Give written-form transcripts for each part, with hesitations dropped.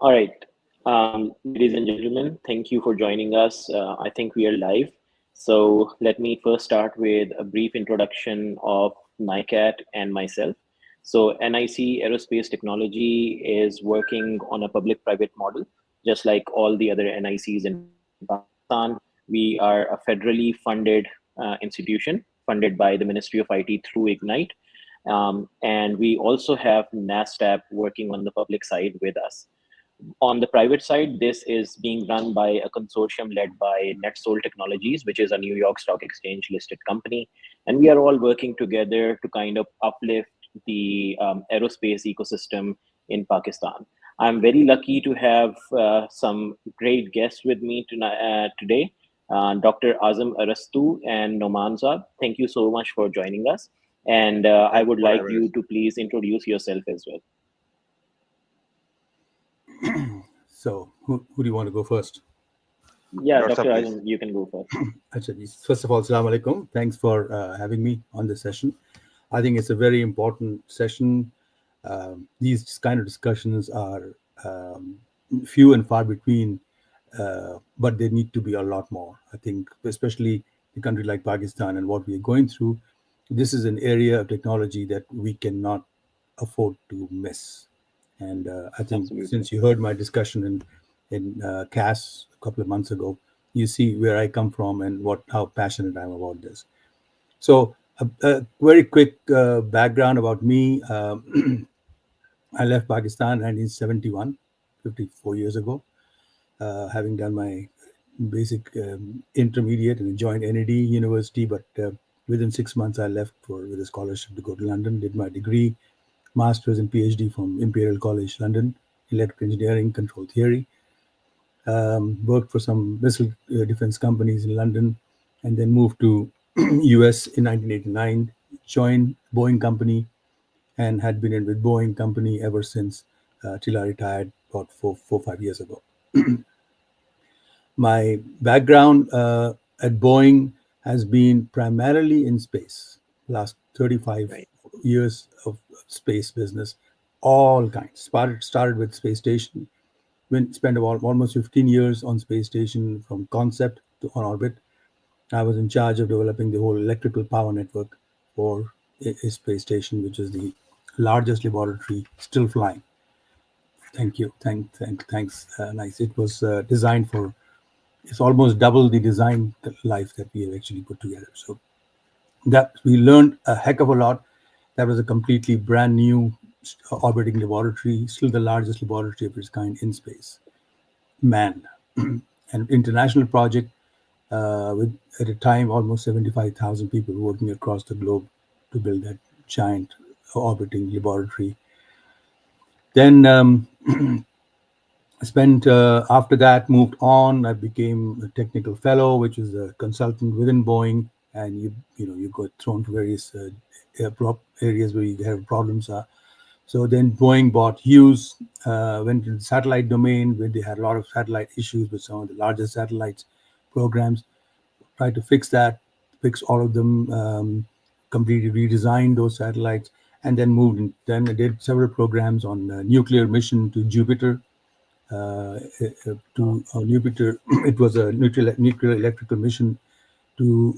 All right. Ladies and gentlemen, thank you for joining us. I think we are live. So let me first start with a brief introduction of NICAT and myself. So NIC Aerospace Technology is working on a public-private model, just like all the other NICs in Pakistan. We are a federally funded institution funded by the Ministry of IT through Ignite. And we also have NASTAP working on the public side with us. On the private side, this is being run by a consortium led by NetSol Technologies, which is a New York Stock Exchange listed company. And we are all working together to kind of uplift the aerospace ecosystem in Pakistan. I'm very lucky to have some great guests with me today, Dr. Azam Arastu and Noman Saab. Thank you so much for joining us. And I would like you to please introduce yourself as well. So, who do you want to go first? Yeah, Dr. Azam, you can go first. First of all, Assalamu alaikum. Thanks for having me on this session. I think it's a very important session. These kind of discussions are few and far between, but they need to be a lot more. I think, especially a country like Pakistan and what we are going through, this is an area of technology that we cannot afford to miss. And I think Absolutely. Since you heard my discussion in CAS a couple of months ago, you see where I come from and how passionate I am about this. So a very quick background about me. I left Pakistan in 1971, 54 years ago, having done my basic intermediate and joined NAD University. But within 6 months, I left with a scholarship to go to London, did my degree, master's and PhD from Imperial College London, electrical engineering, control theory. Worked for some missile defense companies in London, and then moved to US in 1989, joined Boeing Company, and had been in with Boeing Company ever since till I retired about 5 years ago. My background at Boeing has been primarily in space. Last 35 years of space business, all kinds. Started with space station. Spent about almost 15 years on space station from concept to on orbit. I was in charge of developing the whole electrical power network for a space station, which is the largest laboratory still flying. Thank you. Thanks. Nice. It was designed for. It's almost double the design life that we have actually put together. So that we learned a heck of a lot. That was a completely brand new orbiting laboratory, still the largest laboratory of its kind in space, manned. An international project with, at a time, almost 75,000 people working across the globe to build that giant orbiting laboratory. Then spent after that, moved on. I became a technical fellow, which is a consultant within Boeing, and you got thrown to various areas where you have problems. So then Boeing bought Hughes, went into the satellite domain where they had a lot of satellite issues with some of the largest satellites programs. Tried to fix all of them, completely redesigned those satellites, and then moved in. Then I did several programs on nuclear mission to Jupiter. To Jupiter, it was a nuclear electrical mission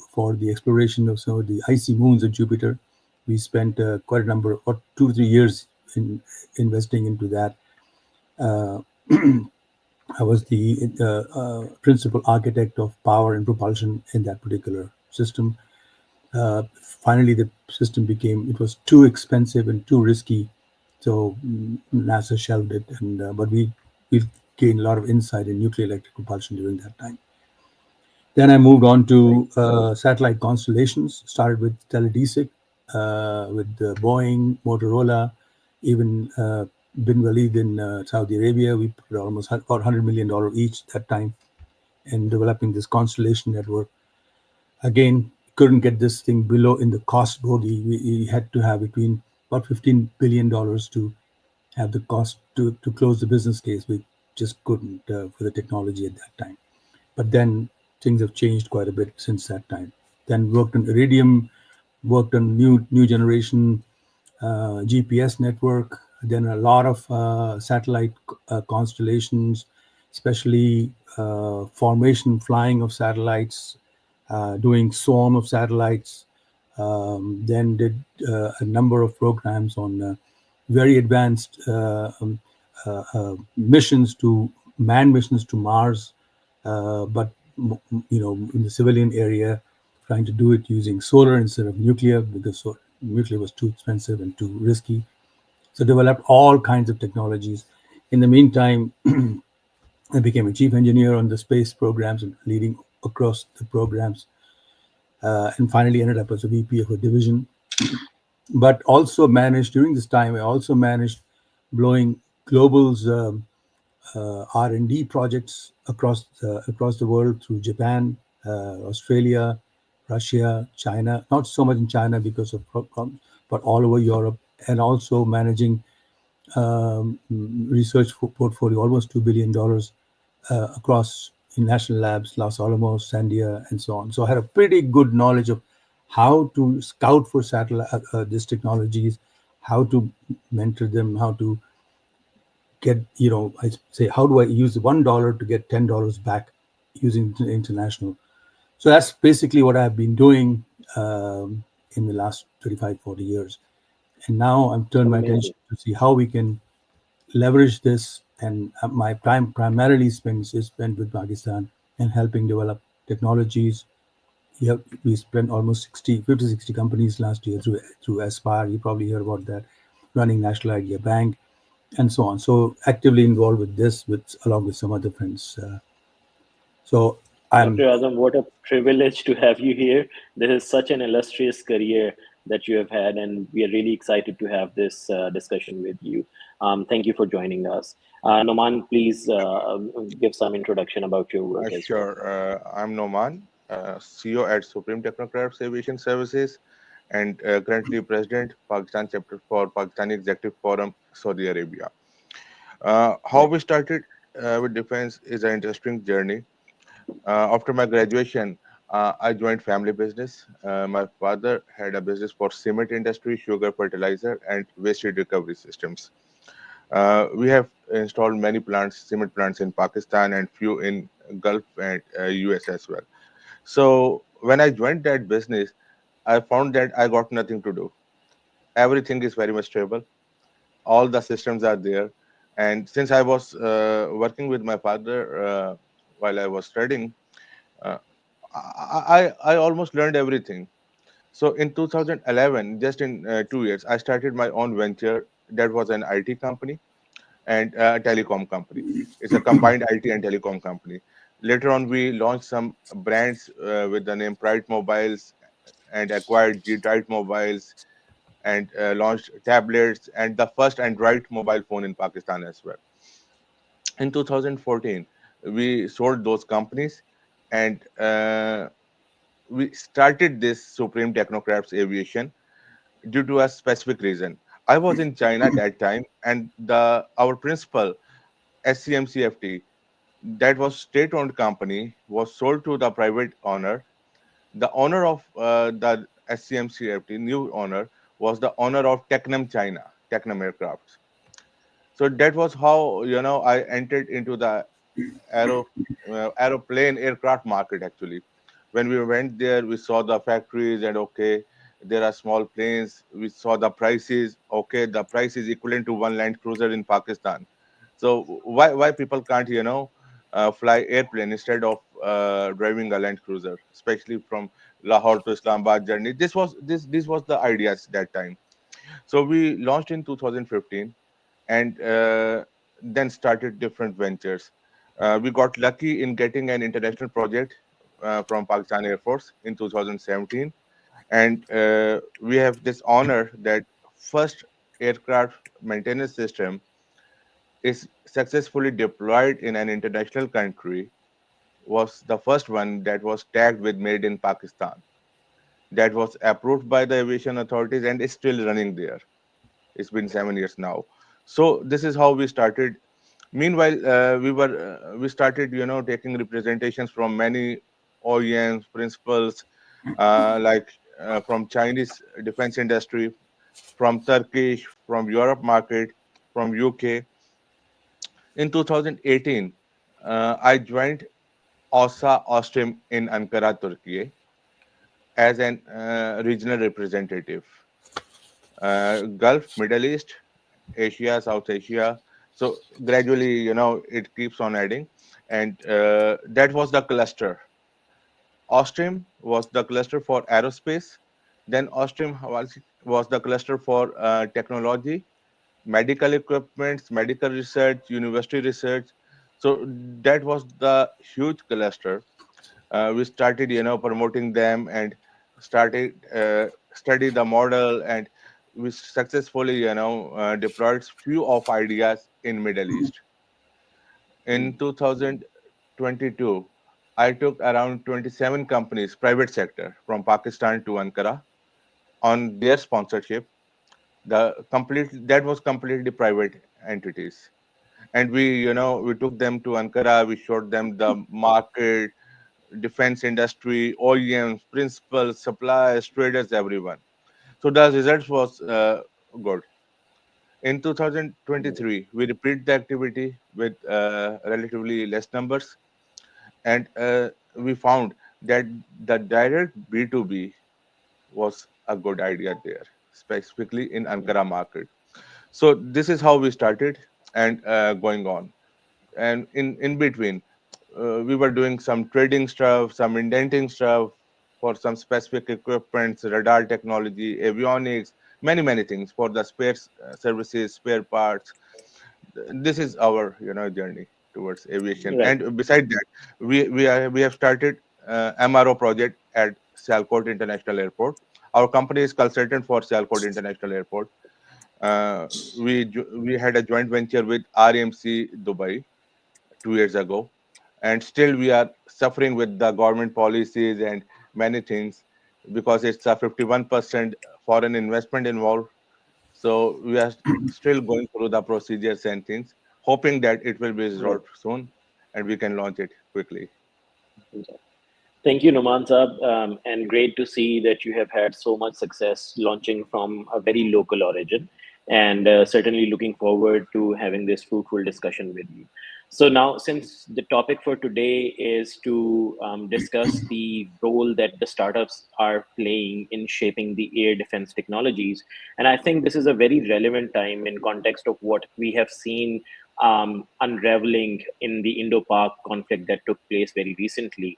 for the exploration of some of the icy moons of Jupiter. We spent quite a number, or 2 or 3 years, in investing into that. I was the principal architect of power and propulsion in that particular system. Finally, the system it was too expensive and too risky, so NASA shelved it. But we gained a lot of insight in nuclear electric propulsion during that time. Then I moved on to satellite constellations. Started with Teledesic, with Boeing, Motorola, even Bin Walid in Saudi Arabia. We put almost about $100 million each that time in developing this constellation network. Again, couldn't get this thing below in the cost bogey. We had to have between about $15 billion to have the cost to close the business case. We just couldn't for the technology at that time. But then things have changed quite a bit since that time. Then worked on Iridium, worked on new generation GPS network, Then a lot of satellite constellations, especially formation flying of satellites, doing swarm of satellites. Then did a number of programs on very advanced missions to manned missions to Mars, but in the civilian area, trying to do it using solar instead of nuclear because nuclear was too expensive and too risky. So developed all kinds of technologies. In the meantime, I became a chief engineer on the space programs and leading across the programs, and finally ended up as a VP of a division. But also managed during this time, I also managed blowing global's R&D projects across the world through Japan, Australia, Russia, China. Not so much in China because of problems, but all over Europe, and also managing research portfolio, almost $2 billion across in national labs, Los Alamos, Sandia, and so on. So I had a pretty good knowledge of how to scout for satellite these technologies, how to mentor them, how to get, I say, how do I use $1 to get $10 back using international. So that's basically what I've been doing in the last 35, 40 years. And now I'm turned my attention Amazing. to see how we can leverage this. And my time primarily is spent with Pakistan and helping develop technologies. We spent almost 60 companies last year through Aspire. You probably heard about that, running National Idea Bank, and so on. So actively involved with this, with along with some other friends. So Dr. I'm Azam, what a privilege to have you here. This is such an illustrious career that you have had, and we are really excited to have this discussion with you. Thank you for joining us. Noman, please give some introduction about your work as well. Sure. I'm Noman, CEO at Supreme Technocrats Aviation Services, and currently President, Pakistan chapter for Pakistani Executive Forum, Saudi Arabia. How Right. we started with defense is an interesting journey. After my graduation, I joined family business. My father had a business for cement industry, sugar fertilizer, and waste heat recovery systems. We have installed many plants, cement plants in Pakistan and few in Gulf and US as well. So when I joined that business, I found that I got nothing to do. Everything is very much stable. All the systems are there. And since I was working with my father while I was studying, uh, I almost learned everything. So in 2011, just in 2 years, I started my own venture. That was an IT company and a telecom company. It's a combined IT and telecom company. Later on, we launched some brands with the name Pride Mobiles and acquired G-Trite Mobiles and launched tablets and the first Android mobile phone in Pakistan as well. In 2014, we sold those companies and we started this Supreme Technocrats Aviation due to a specific reason. I was in China that time, and the our principal SCMCFT, that was state-owned company, was sold to the private owner. The owner of the SCMCFT, new owner, was the owner of Technam China, Technam Aircrafts. So that was how I entered into the aeroplane aircraft market actually. When we went there, we saw the factories and okay, there are small planes. We saw the prices. Okay, the price is equivalent to one Land Cruiser in Pakistan. So why people can't fly airplane instead of driving a Land Cruiser, especially from Lahore to Islamabad journey. This was the ideas that time. So we launched in 2015 and then started different ventures. We got lucky in getting an international project from Pakistan Air Force in 2017, and we have this honor that first aircraft maintenance system is successfully deployed in an international country, was the first one that was tagged with made in Pakistan, that was approved by the aviation authorities and is still running there. It's been 7 years now. So this is how we started. Meanwhile, we started, taking representations from many OEMs, principals, like from Chinese defense industry, from Turkish, from Europe market. from UK. In 2018, I joined OSA Ostrim in Ankara, Turkey, as an regional representative. Gulf, Middle East, Asia, South Asia. So gradually, it keeps on adding, and that was the cluster. Ostrim was the cluster for aerospace. Then Ostrim was the cluster for technology, medical equipments, medical research, university research. So that was the huge cluster. We started, promoting them and started study the model, and we successfully, deployed few of ideas in Middle East. In 2022, I took around 27 companies, private sector, from Pakistan to Ankara on their sponsorship. That was completely private entities, and we took them to Ankara. We showed them the market, defense industry, OEMs, principals, suppliers, traders, everyone. So the results was good. In 2023, we repeat the activity with relatively less numbers, and we found that the direct B2B was a good idea there, specifically in Ankara market. So this is how we started and going on. And in between, we were doing some trading stuff, some indenting stuff for some specific equipments, radar technology, avionics, many things for the spares services, spare parts. This is our journey towards aviation. Right. And beside that, we have started MRO project at Sialkot International Airport. Our company is consultant for Sialkot International Airport. We had a joint venture with RMC Dubai 2 years ago, and still we are suffering with the government policies and many things, because it's a 51% foreign investment involved. So we are still going through the procedures and things, hoping that it will be Right. resolved soon and we can launch it quickly. Thank you, Noman Saab, and great to see that you have had so much success launching from a very local origin, and certainly looking forward to having this fruitful discussion with you. So now, since the topic for today is to discuss the role that the startups are playing in shaping the air defense technologies, and I think this is a very relevant time in context of what we have seen unraveling in the Indo-Pak conflict that took place very recently.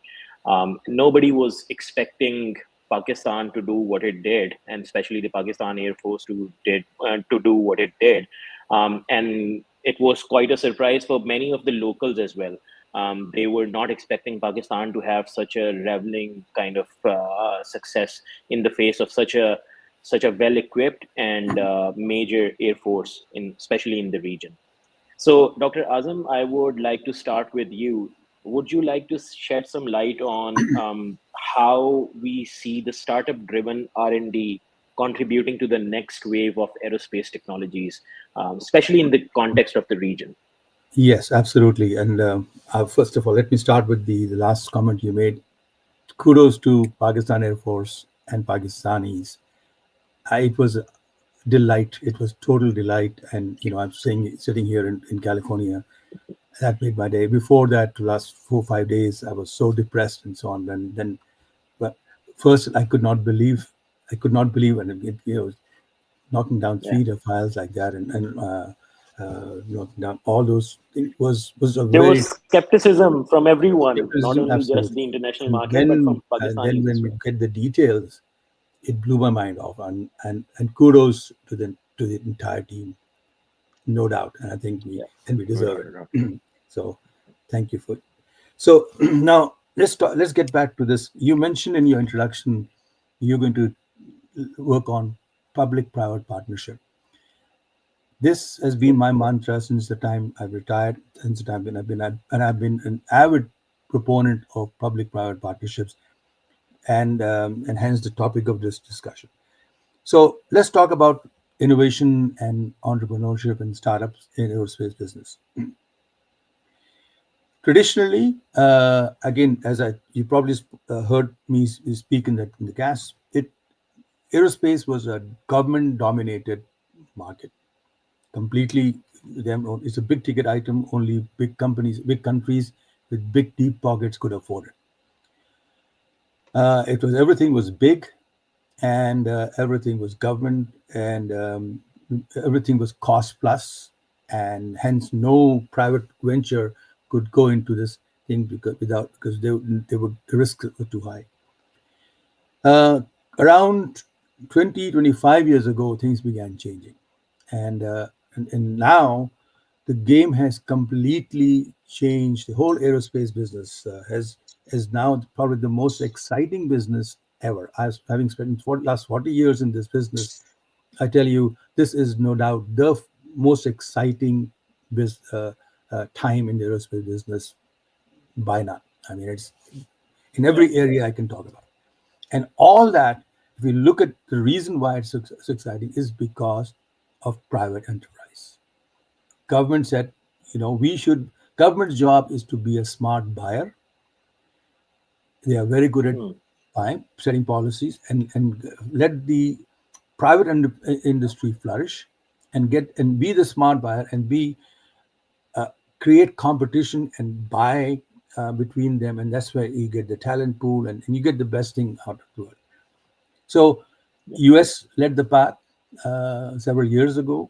Nobody was expecting Pakistan to do what it did, and especially the Pakistan Air Force to do what it did. And it was quite a surprise for many of the locals as well. They were not expecting Pakistan to have such a reveling kind of success in the face of such a well-equipped and major air force, especially in the region. So, Dr. Azam, I would like to start with you. Would you like to shed some light on how we see the startup-driven R&D contributing to the next wave of aerospace technologies, especially in the context of the region? Yes, absolutely. And first of all, let me start with the last comment you made. Kudos to Pakistan Air Force and Pakistanis. It was a delight. It was total delight. And, I'm saying, sitting here in California, that made my day. Before that, last 4 or 5 days, I was so depressed and so on. And then, but first, I could not believe, and knocking down Yeah. 3 files like that, and knocking down all those. It was a There very was skepticism from everyone, not skepticism, only just the absolutely. international And market, but then from Pakistanis when as we well. get the details, it blew my mind off. And kudos to the entire team, no doubt. And I think Yeah. we deserve Well, it. So thank you for. So now let's get back to this. You mentioned in your introduction you're going to work on public-private partnership. This has been Yeah. my mantra since the time I've retired, since the time when I've been an avid proponent of public-private partnerships, and hence the topic of this discussion. So let's talk about innovation and entrepreneurship and startups in aerospace business. Traditionally, again, as you probably heard me speak in the gas, aerospace was a government-dominated market. completely them. It's a big ticket item. Only big companies, big countries with big deep pockets could afford it. It was everything was big, and everything was government, and everything was cost plus, and hence no private venture could go into this thing because they would the risks were too high. Uh, Around 20-25 years ago, things began changing, and, and now the game has completely changed. The whole aerospace business is now probably the most exciting business ever. Having spent last 40 years in this business, I tell you, this is no doubt the most exciting time in the aerospace business by now. I mean, it's in Yeah. every area I can talk about. And all that, if we look at the reason why it's so exciting, is because of private enterprise. Government said, we should, government's job is to be a smart buyer. They are very good at Hmm. buying, setting policies, and let the private industry flourish and be the smart buyer and be create competition and buy between them. And that's where you get the talent pool and you get the best thing out of it. So Yeah. US led the path several years ago,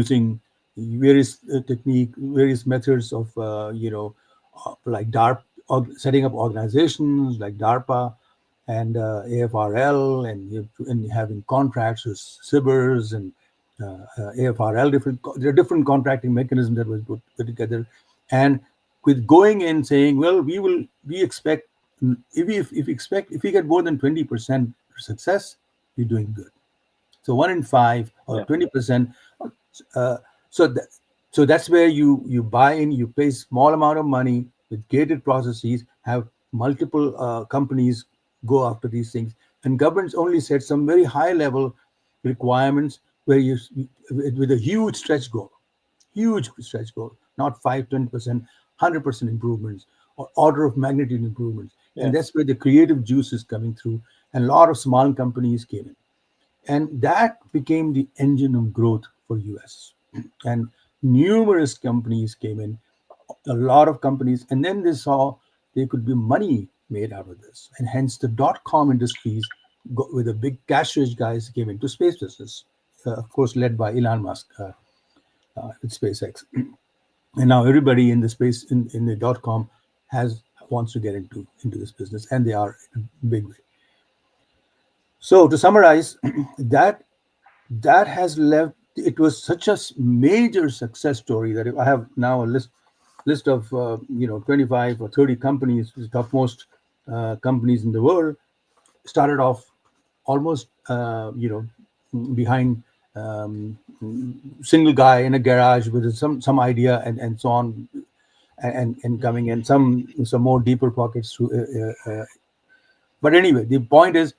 using various technique, various methods of like DARPA, setting up organizations like DARPA and AFRL, and having contracts with SIBRs and AFRL. There are different contracting mechanisms that was put together, and with going in saying, well, we expect if we get more than 20% success, we're doing good. So 1 in 5 or Yeah. 20%. Uh, so that, so that's where you buy in. You pay small amount of money with gated processes. Have multiple companies go after these things, and governments only set some very high level requirements where you with a huge stretch goal, not 5, 20%, 100% improvements or order of magnitude improvements, Yeah. and that's where the creative juice is coming through, and a lot of small companies came in, and that became the engine of growth for US. And numerous companies came in, a lot of companies, and then they saw there could be money made out of this, and hence the dot-com industries with the big cash rich guys came into space business, of course led by Elon Musk with SpaceX. And now everybody in the space in the dot-com has wants to get into this business, and they are in a big way. So to summarize, that that has left, it was such a major success story that I have now a list of 25 or 30 companies, the topmost companies in the world, started off almost behind single guy in a garage with some idea and so on, and coming in some more deeper pockets through but anyway, the point is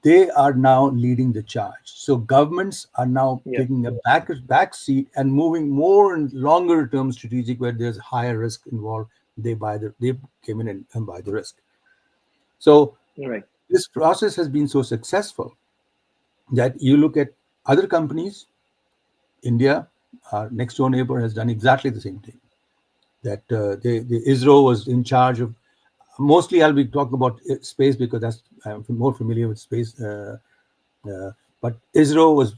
they are now leading the charge. So governments are now Yeah. taking a back seat and moving more and longer term strategic where there's higher risk involved. They came in and buy the risk. So Right. this process has been so successful that you look at other companies. India, our next door neighbor, has done exactly the same thing. That the ISRO was in charge of. Mostly, I'll be talking about space because that's I'm more familiar with space. Uh, but ISRO was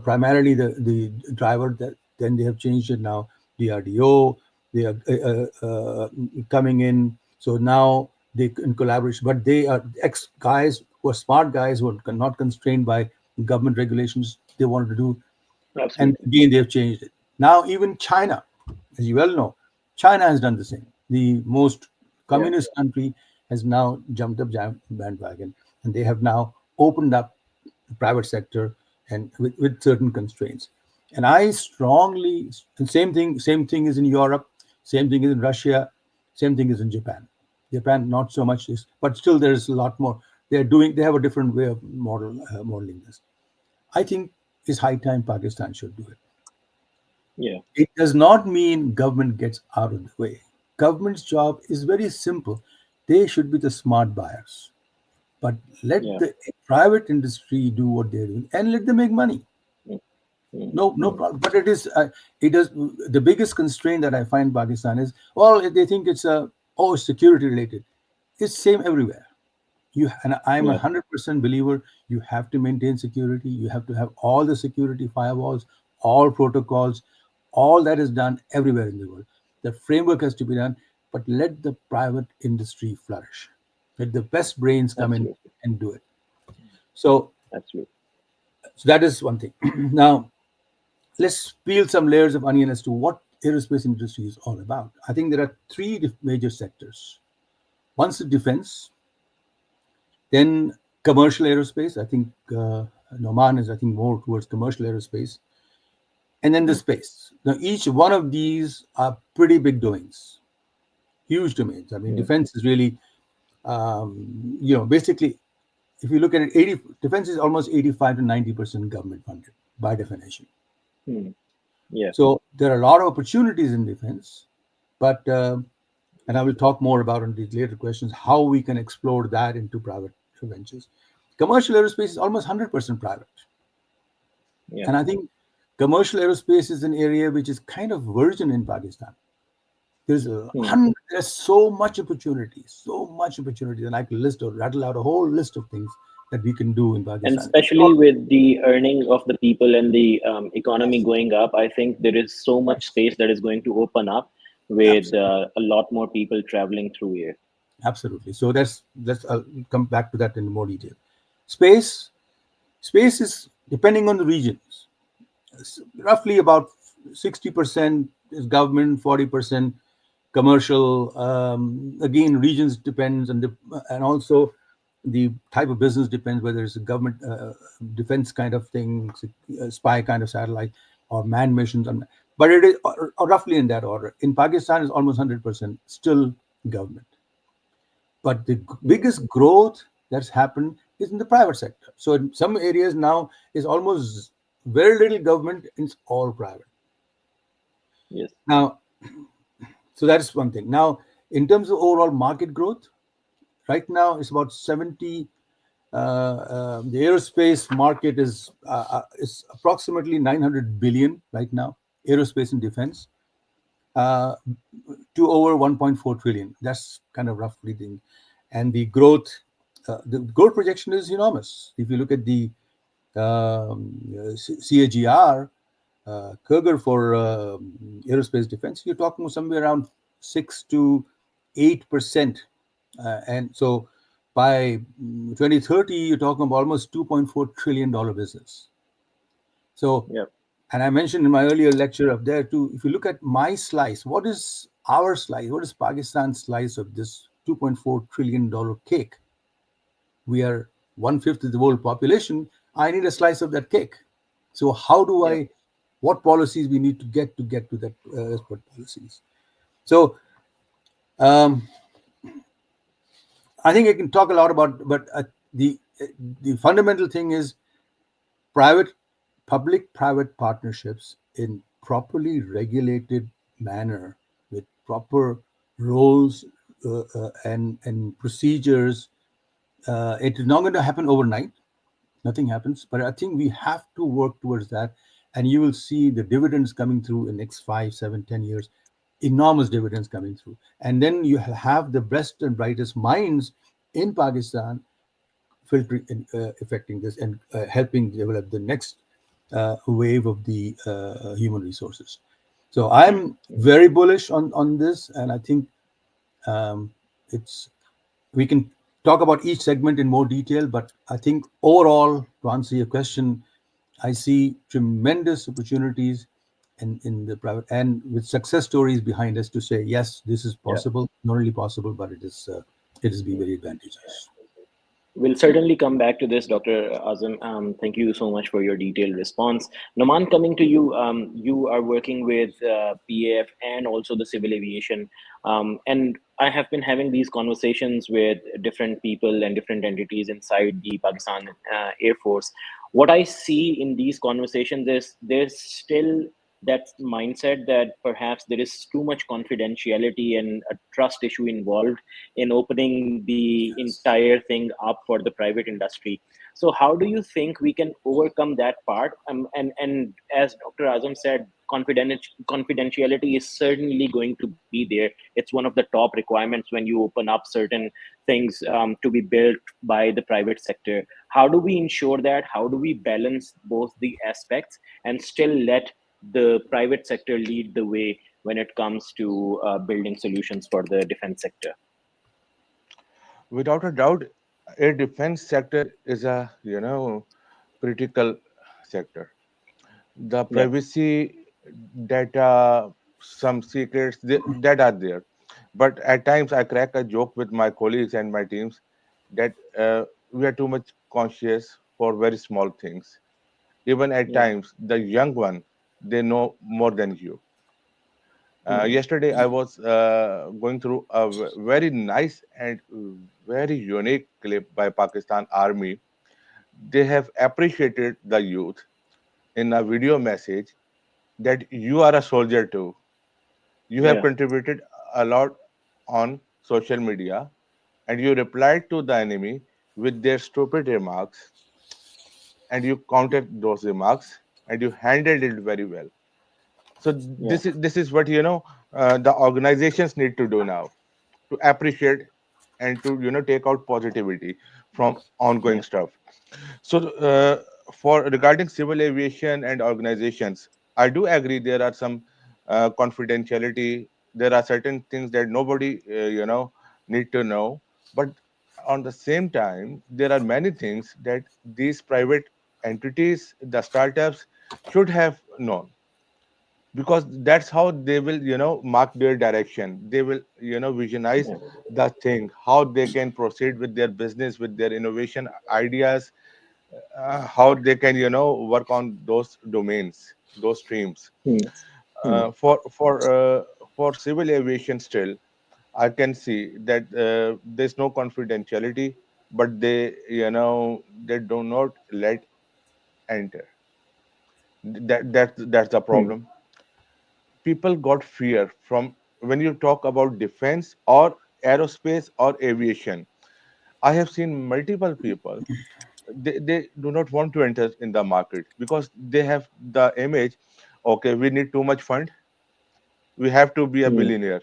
primarily the driver. That then they have changed it now. DRDO, they are coming in. So now they in collaboration, but they are ex guys who are smart guys who are not constrained by government regulations. They wanted to do, and Absolutely. again they have changed it. Now even China, as you well know, China has done the same. The most Yeah. communist country has now jumped up bandwagon, and they have now opened up the private sector and with certain constraints. And I strongly, and same thing is in Europe, same thing is in Russia, same thing is in Japan. Japan not so much is, but still there is a lot more. They have a different way of modeling this. I think it's high time Pakistan should do it. Yeah. It does not mean government gets out of the way. Government's job is very simple. They should be the smart buyers. But let Yeah. the private industry do what they're doing and let them make money. Yeah. No problem. But it is the biggest constraint that I find Pakistan is, well, they think it's security related. It's same everywhere. And I'm a Yeah, 100% believer. You have to maintain security. You have to have all the security firewalls, all protocols, all that is done everywhere in the world. The framework has to be done, but let the private industry flourish. Let the best brains come in absolutely, and do it. So, absolutely. so that is one thing. Now, let's peel some layers of onion as to what aerospace industry is all about. I think there are three major sectors. One's the defense, then commercial aerospace. I think Noman is, I think, more towards commercial aerospace, and then the Mhm. space. Now, each one of these are pretty big domains, huge domains. I mean, Mm, defense is really, basically, if you look at it, 80 defense is almost 85 to 90% government funded by definition. mm. Yeah, So there are a lot of opportunities in defense, but and I will talk more about in these later questions how we can explore that into private ventures. Commercial aerospace is almost 100% private, yeah. and I think commercial aerospace is an area which is kind of virgin in Pakistan. Mm. There's so much opportunity, and I can list or rattle out a whole list of things that we can do in And Pakistan. especially with the earning of the people and the economy Yes, going up, I think there is so much yes, space that is going to open up with absolutely. a lot more people traveling through here. Absolutely. So let's come back to that in more detail. Space, space is depending on the regions. Roughly about 60% is government, 40% commercial. Again, regions depends on and also the type of business depends whether it's a government defense kind of thing, spy kind of satellite, or manned missions. But it is or roughly in that order. In Pakistan, it's almost 100% still government. But the Mm. biggest growth that's happened is in the private sector. So in some areas now is almost very little government, it's all private. Yes. Now, so that's one thing. Now, in terms of overall market growth, right now it's about 70. The aerospace market is approximately 900 billion right now, aerospace and defense, uh, to over 1.4 trillion. That's kind of roughly the, and the growth projection is enormous. If you look at the CAGR, CAGR for aerospace defense, you're talking somewhere around 6 to 8%, and so by 2030, you're talking about almost $2.4 trillion business. So, Yeah. and I mentioned in my earlier lecture up there too, if you look at my slice, what is our slice? What is Pakistan's slice of this $2.4 trillion cake? We are one fifth of the world population. I need a slice of that cake. So how do Yeah. I? What policies we need to get to that export policies? So um, I think I can talk a lot about, but the fundamental thing is private, public-private partnerships in properly regulated manner with proper roles and procedures. It is not going to happen overnight. Nothing happens, but I think we have to work towards that, and you will see the dividends coming through in next 5, 7, 10 years. Enormous dividends coming through, and then you have the best and brightest minds in Pakistan filtering and affecting this and helping develop the next wave of the human resources. So I'm Mm. very bullish on this, and I think um, it's we can talk about each segment in more detail. But I think overall, to answer your question, I see tremendous opportunities in the private and with success stories behind us to say yes, this is Yeah. possible. Not only possible, but it is be Mm. very advantageous. We'll certainly come back to this, Dr. Azam. Thank you so much for your detailed response. Naman, coming to you, you are working with PAF and also the civil aviation. And I have been having these conversations with different people and different entities inside the Pakistan Air Force. What I see in these conversations is there's still that mindset that perhaps there is too much confidentiality and a trust issue involved in opening the Yes. entire thing up for the private industry. So how do you think we can overcome that part? And as Dr. Azam said, confidentiality is certainly going to be there. It's one of the top requirements when you open up certain things to be built by the private sector. How do we ensure that? How do we balance both the aspects and still let the private sector lead the way when it comes to building solutions for the defense sector? Without a doubt, a defense sector is a critical sector. The Yeah, privacy data, some secrets that are there. But at times, I crack a joke with my colleagues and my teams that we are too much conscious for very small things. Even at yeah. times, the young one, they know more than you. Hmm. Yesterday, I was going through a very nice and very unique clip by Pakistan Army. They have appreciated the youth in a video message that you are a soldier too. You have Yeah, contributed a lot on social media, and you replied to the enemy with their stupid remarks, and you countered those remarks, and you handled it very well. So yeah, this is what the organizations need to do now, to appreciate and to take out positivity from ongoing yeah, stuff. So for regarding civil aviation and organizations, I do agree there are some confidentiality. There are certain things that nobody need to know, but on the same time there are many things that these private entities, the startups, should have known, because that's how they will mark their direction. They will visionize yeah. the thing, how they can proceed with their business, with their innovation ideas, how they can work on those domains, those streams. Hmm. Hmm. For civil aviation still, I can see that there's no confidentiality, but they do not let enter. That's the Hmm. problem. People got fear from when you talk about defense or aerospace or aviation. I have seen multiple people, they do not want to enter in the market because they have the image, okay, we need too much fund, we have to be a Hmm. billionaire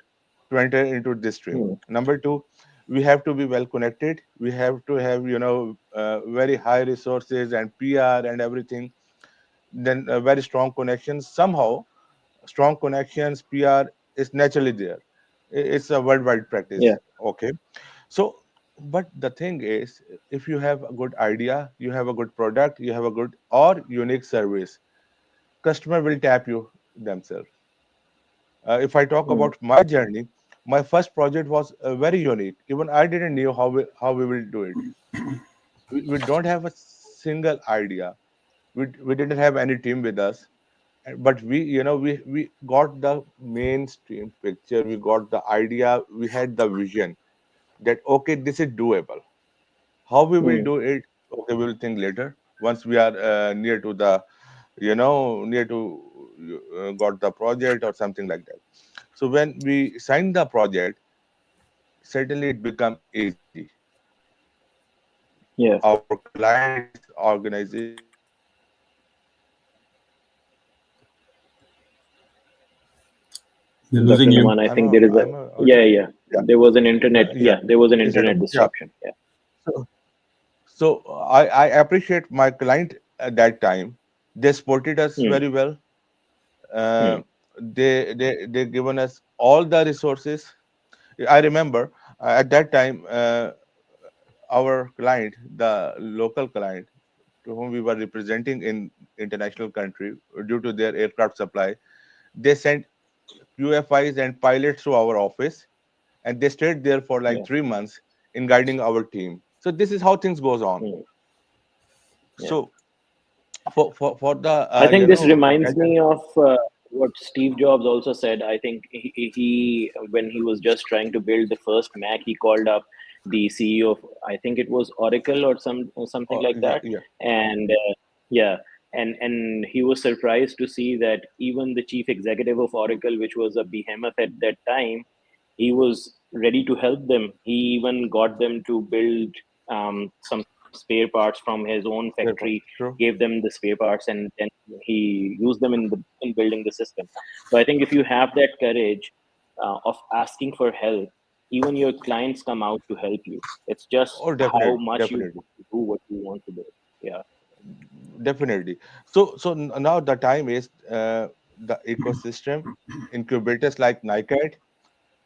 to enter into this stream. Hmm. Number two, we have to be well connected, we have to have very high resources and PR and everything. Then very strong connections somehow. Strong connections, PR is naturally there. It's a worldwide Yeah. practice. Okay. So, but the thing is, if you have a good idea, you have a good product, you have a good or unique service, customer will tap you themselves. If I talk Hmm. about my journey, my first project was very unique. Even I didn't know how we will do it. We don't have a single idea. We didn't have any team with us, but we got the mainstream picture, we got the idea, we had the vision that okay, this is doable. How we will Hmm. do it, okay, we will think later once we are near to the near to got the project or something like that. So when we signed the project, certainly it become easy. Yeah. Our clients, organizations, We're Dr. losing you. Numan, I think there is a, I'm a yeah, audible. yeah. Yeah. There was an internet, Yeah. yeah, there was an Is that internet okay? Yeah. disruption. Yeah. So, so I appreciate my client at that time. They supported us Hmm. very well. Uh, Hmm. they given us all the resources. I remember at that time our client, the local client to whom we were representing in international country due to their aircraft supply, they sent QFIs and pilots to our office, and they stayed there for like Yeah. 3 months in guiding our team. So this is how things goes on. Hmm. Yeah. So for the I think this reminds gadget, me of what Steve Jobs also said. I think when he was just trying to build the first Mac, he called up the CEO of, I think it was Oracle or something like yeah, that, yeah, and yeah, and he was surprised to see that even the chief executive of Oracle, which was a behemoth at that time, he was ready to help them. He even got them to build some spare parts from his own Fair point. factory, True. gave them the spare parts, and then he used them in building the system. So I think if you have that courage of asking for help, even your clients come out to help you. It's just Or how definitely, much you definitely, want to do what you want to do. Yeah. definitely. So now the time is the ecosystem, incubators like NICAD,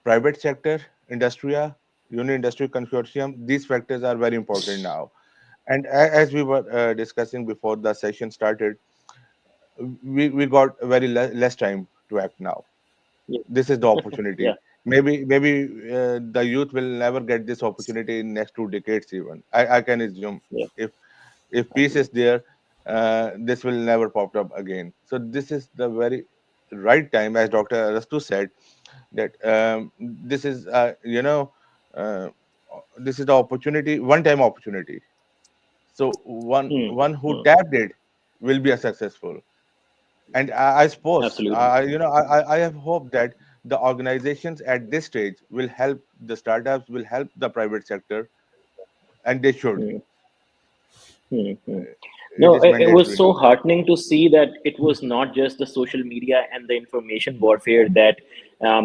private sector, Industria, Union Industry Consortium. These factors are very important now. And as we were discussing before the session started, we got very less time to act now. Yeah. This is the Yeah. opportunity. Maybe the youth will never get this opportunity in next 2 decades even. I can assume Yeah. if if peace is Absolutely. there, this will never pop up again. So this is the very right time, as Dr. Rastu said, that this is uh, this is the opportunity, one time opportunity. So Hmm. one who Hmm. tapped it will be a successful. And I suppose, Absolutely. I have hope that the organizations at this stage will help the startups, will help the private sector, and they should. Hmm. Hmm. Hmm. It No, is it was mandatory so now. heartening to see that it was not just the social media and the information warfare that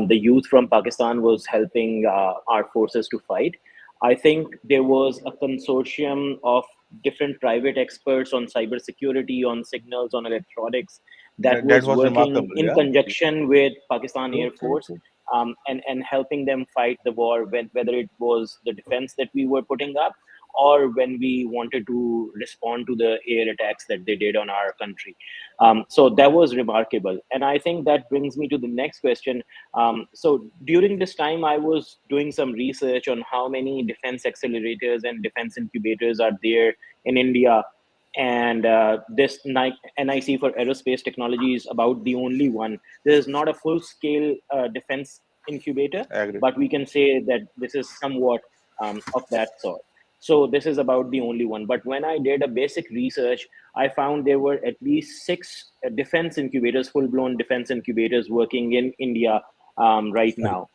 the youth from Pakistan was helping our forces to fight. I think there was a consortium of different private experts on cybersecurity, on signals, on electronics that That was was working remarkable. in Yeah. conjunction with Pakistan Air True. True. Force, True. and helping them fight the war, whether it was the defense that we were putting up or when we wanted to respond to the air attacks that they did on our country. So that was remarkable. And I think that brings me to the next question. So during this time, I was doing some research on how many defense accelerators and defense incubators are there in India. And this NIC for aerospace technology is about the only one. There is not a full scale defense incubator, I agree. but we can say that this is somewhat of that sort. So this is about the only one. But when I did a basic research, I found there were at least six defense incubators, full blown defense incubators working in India right Right. now.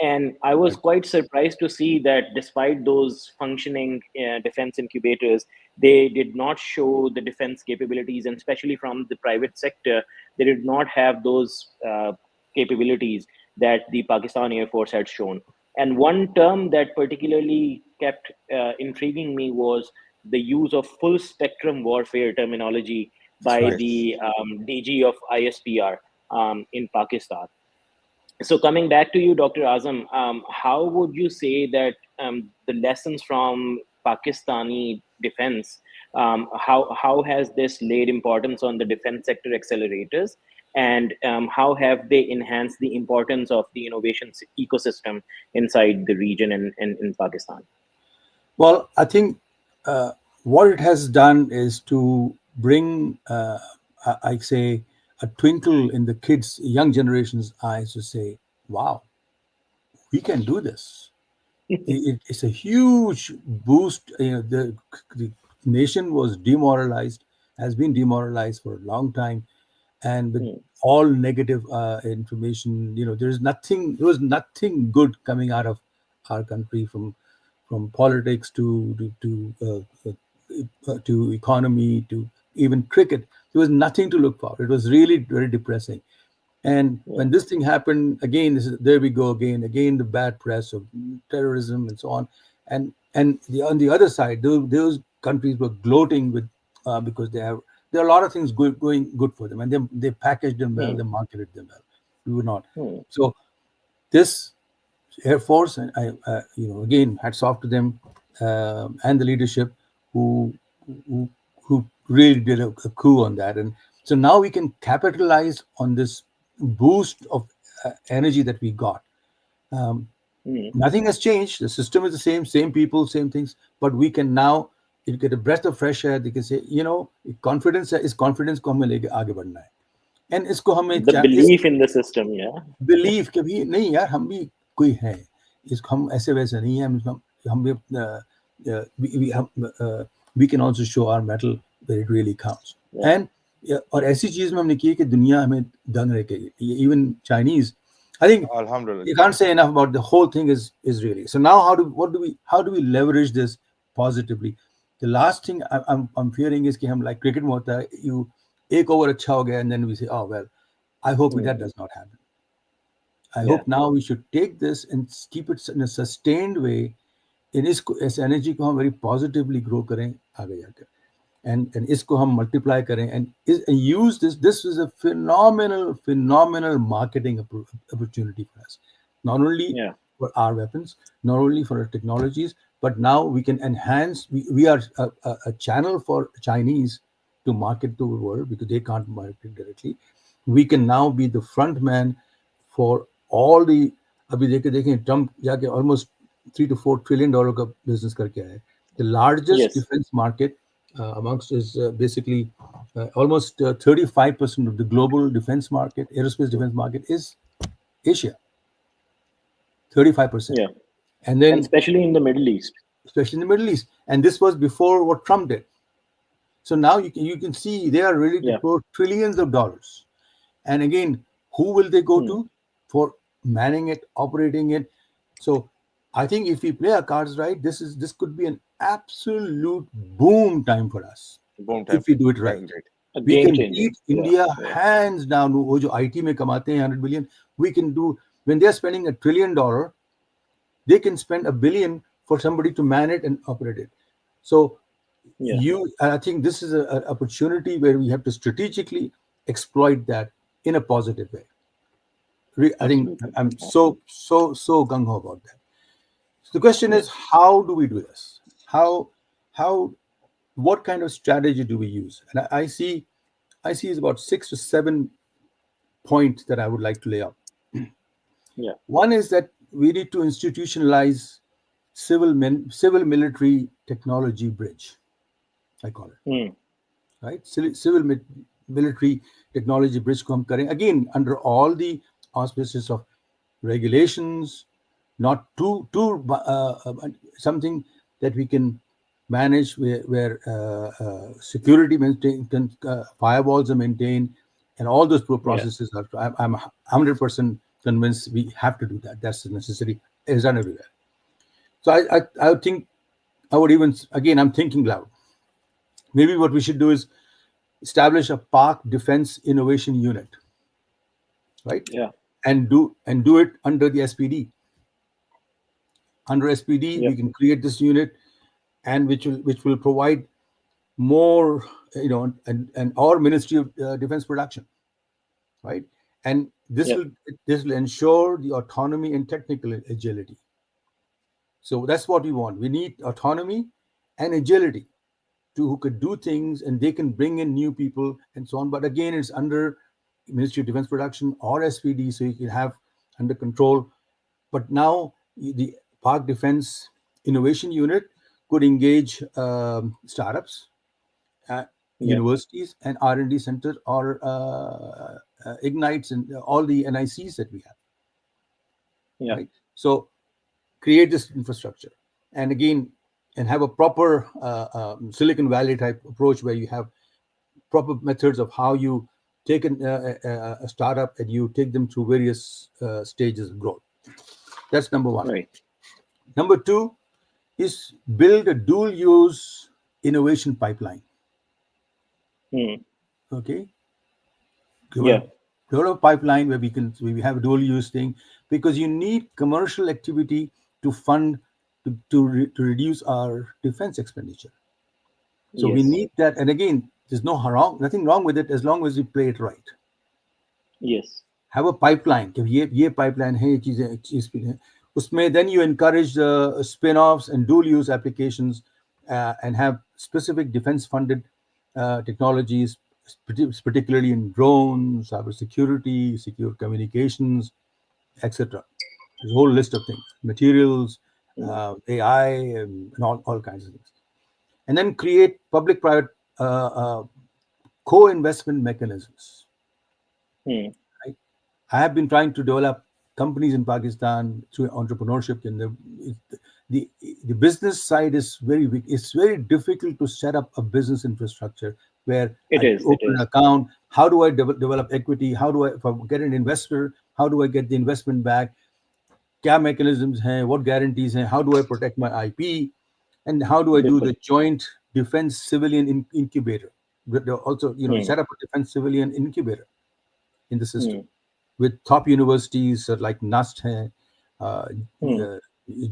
And I was Right. quite surprised to see that despite those functioning defense incubators, they did not show the defense capabilities, and especially from the private sector, they did not have those capabilities that the Pakistan Air Force had shown. And one term that particularly kept intriguing me was the use of full spectrum warfare terminology That's by right. Yes. the DG of ISPR in Pakistan. So coming back to you, Dr. Azam, how would you say that the lessons from Pakistani defense, how has this laid importance on the defense sector accelerators, and how have they enhanced the importance of the innovation ecosystem inside the region and in Pakistan? Well, I think what it has done is to bring, I say, a twinkle in the kids, young generation's eyes to say, wow, we can do this. It's a huge boost. The nation was demoralized, has been demoralized for a long time, and with Hmm, all negative information, there was nothing good coming out of our country, from politics to economy to even cricket. There was nothing to look for. It was really very depressing. And hmm, when this thing happened again, there we go again the bad press of terrorism and so on. And on the other side, those countries were gloating with because there are a lot of things going good for them, and they packaged them well, hmm, they marketed them well. We were not. hmm, So this Air Force, and again, hats off to them, and the leadership who who, who really did a coup on that. And so now we can capitalize on this boost of energy that we got. Um, hmm, Nothing has changed. The system is the same people, same things, but we can now you get a breath of fresh air. They can say, confidence is confidence को हमें लेके आगे बढ़ना है, and इसको हमें the इस belief in the system, yeah. Believe कि भी नहीं यार, हम भी कोई है, इसको हम ऐसे वैसे नहीं है, हम भी we can also show our metal where it really counts. Yeah. And और ऐसी चीज में हमने की है कि दुनिया हमें दंग रह गई. Even Chinese, I think Alhamdulillah. you can't say enough about the whole thing is really. So now how do we leverage this positively? The last thing I'm fearing is कि हम like cricket में होता है, you एक over अच्छा हो गया and then we say, oh well, I hope that does not happen. I Yeah. hope now we should take this and keep it in a sustained way. In इस energy को हम very positively grow करें आगे जाकर, and इसको हम multiply करें and use this. This is a phenomenal marketing opportunity for us. Not only Yeah. for our weapons, not only for our technologies, but now we can enhance. We are a channel for Chinese to market to the world because they can't market directly. We can now be the front man for all the. अभी देखें Trump जाके almost $3 to $4 trillion का business करके आया है. The largest Yes. defense market amongst is basically almost 35% of the global defense market, aerospace defense market is Asia. 35%. Yeah. And And then, especially in the Middle East. especially in the Middle East. And this was before what Trump did. So now you can see they are ready to Yeah. pour trillions of dollars. And again, who will they go to for manning it, operating it? So I think if we play our cards right, this could be an absolute boom time for us Boom time. if we do it right. Right. A We game can changer. beat Yeah. India Yeah. hands down. वो जो IT में कमाते हैं 100 billion, we can do when they are spending $1 trillion, they can spend $1 billion for somebody to man it and operate it. So Yeah. I think this is an opportunity where we have to strategically exploit that in a positive way. I think Absolutely. I'm so gung ho about that. So the question is, how do we do this? How what kind of strategy do we use? And I see is about 6 to 7 points that I would like to lay out. Yeah. One is that we need to institutionalize civil military technology bridge, I call it, right? Civil military technology bridge को हम करें again under all the auspices of regulations, not too something that we can manage where security firewalls are maintained, and all those Yeah. processes are. I'm 100% convinced we have to do that. That's necessary. It's done everywhere. So I would think I would even again I'm thinking loud. Maybe what we should do is establish a Park Defense Innovation Unit, right? Yeah. And do it under the SPD. Under SPD, Yeah. we can create this unit, and which will provide more, and our Ministry of Defense Production, right? And Yeah. this will ensure the autonomy and technical agility. So that's what we want. We need autonomy and agility to who could do things, and they can bring in new people and so on. But again, it's under Ministry of Defense Production or SPD, so you can have under control. But now the Park Defense Innovation Unit could engage startups, Yeah. universities, and R&D centers, or ignites and all the NICs that we have. Yeah. Right. So create this infrastructure, and again, and have a proper Silicon Valley type approach where you have proper methods of how you take a startup and you take them through various stages of growth. That's number one. Right. Number two is build a dual use innovation pipeline. Okay. Yeah. Develop a pipeline where we have a dual use thing, because you need commercial activity to fund to reduce our defense expenditure. So we Yes. need that, and again, there's nothing wrong with it as long as you play it right. Yes. Have a pipeline. कि ये pipeline है, ये चीजें हैं. उसमें then you encourage spin-offs and dual use applications, and have specific defense funded technologies, particularly in drones, cybersecurity, secure communications, etc. There's a whole list of things, materials, AI, and all kinds of things. And then create public-private co-investment mechanisms. Right? I have been trying to develop companies in Pakistan through entrepreneurship, and the business side is very weak. It's very difficult to set up a business infrastructure where It I is. It open an is. account. How do I develop equity? How do if I get an investor, how do I get the investment back? Kya mechanisms hain? What guarantees hain? How do I protect my IP? And how do I do Bilkul. the joint defense civilian incubator. But they also, Hmm. set up a defense civilian incubator in the system Hmm. with top universities like NUST hai, uh, Hmm. uh,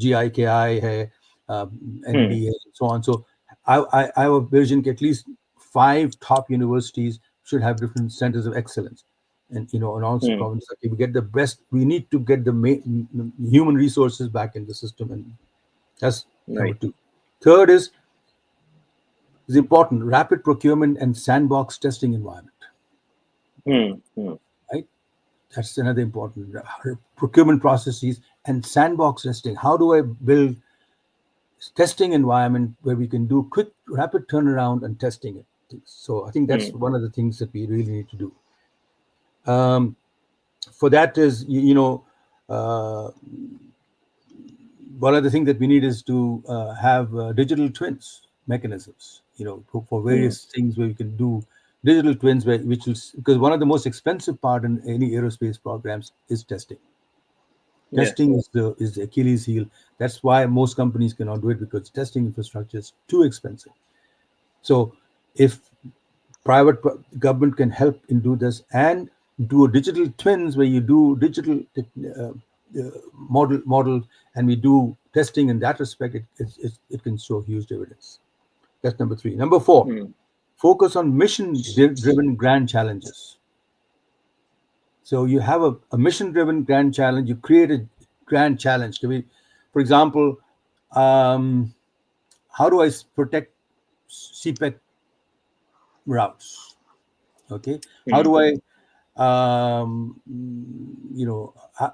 GIKI hai, Hmm. NB hai, and so on. So I have a vision that at least 5 top universities should have different centers of excellence, and also Hmm. provinces. Okay, we get the best. We need to get the human resources back in the system, and that's number Right. two. Third is important: rapid procurement and sandbox testing environment. Hmm. Hmm. Right, that's another important procurement processes and sandbox testing. How do I build testing environment where we can do quick, rapid turnaround and testing it? So I think that's Hmm. one of the things that we really need to do. For that is, uh, one of the things that we need is to have digital twins mechanisms, for Hmm. various things where we can do digital twins, because one of the most expensive part in any aerospace programs is testing. Yeah. Testing is the Achilles heel. That's why most companies cannot do it, because testing infrastructure is too expensive. So if government can help in do this and do a digital twins where you do digital model, and we do testing in that respect, it can show huge dividends. That's number three. Number four, Hmm. focus on mission driven grand challenges. So you have a mission driven grand challenge, you create a grand challenge. For example, um, how do I protect CPEC routes? Okay, how Hmm. do I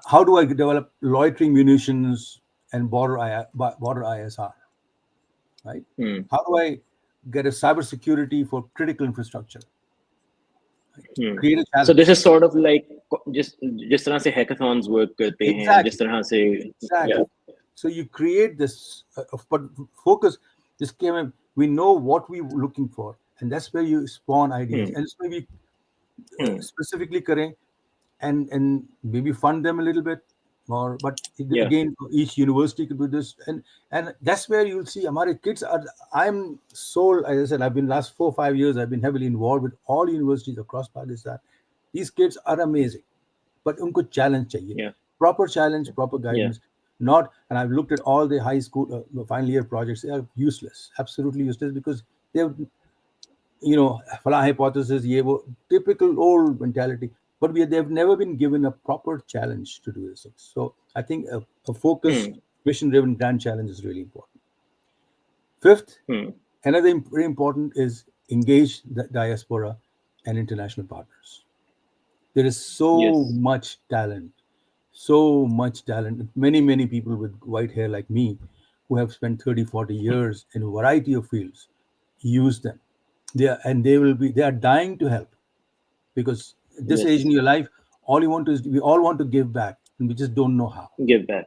how do I develop loitering munitions and border ISR, right? Hmm. How do I get a cybersecurity for critical infrastructure? Hmm. Create a So this challenge. is sort of like जिस तरह से hackathons work करते हैं, जिस Exactly, तरह से, yeah, exactly. So you create this, but focus. This game, we know what we're looking for, and that's where you spawn ideas, hmm. and it's maybe Hmm. specifically करें, and maybe fund them a little bit more. But Yeah. again, each university could do this, and that's where you'll see our kids are. I'm sold. As I said, I've been last 4 5 years. I've been heavily involved with all universities across Pakistan. These kids are amazing, but उनको challenge चाहिए, Yeah. proper challenge, proper Yeah. guidance. Not, and I've looked at all the high school final year projects. They are useless, absolutely useless, because they've fala hypothesis, ye wo, typical old mentality. But they've never been given a proper challenge to do this. So I think a focused, Hmm. mission-driven grand challenge is really important. Fifth, Hmm. another very important is engage the diaspora and international partners. There is Yes. so much talent. Many people with white hair like me, who have spent 30, 40 years in a variety of fields, use them. They are dying to help, because at this age in Yes. your life, all you want to is, we all want to give back, and we just don't know how, Give back.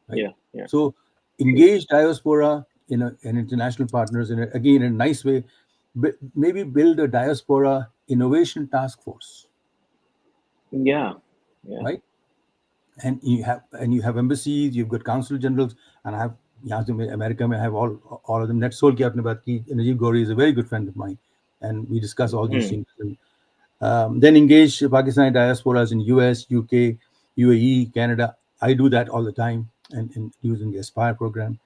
right? Yeah. Yeah. So True. engage diaspora and international partners again in a nice way. Maybe build a diaspora innovation task force, Yeah. Yeah. right? And you have embassies, you've got consul generals, and I have, यहाँ से America में I have all of them. Net Sol की आपने बात की, Najib Gori is a very good friend of mine, and we discuss all these Hmm. things. Then engage Pakistani diasporas in US, UK, UAE, Canada. I do that all the time, and using the Aspire program.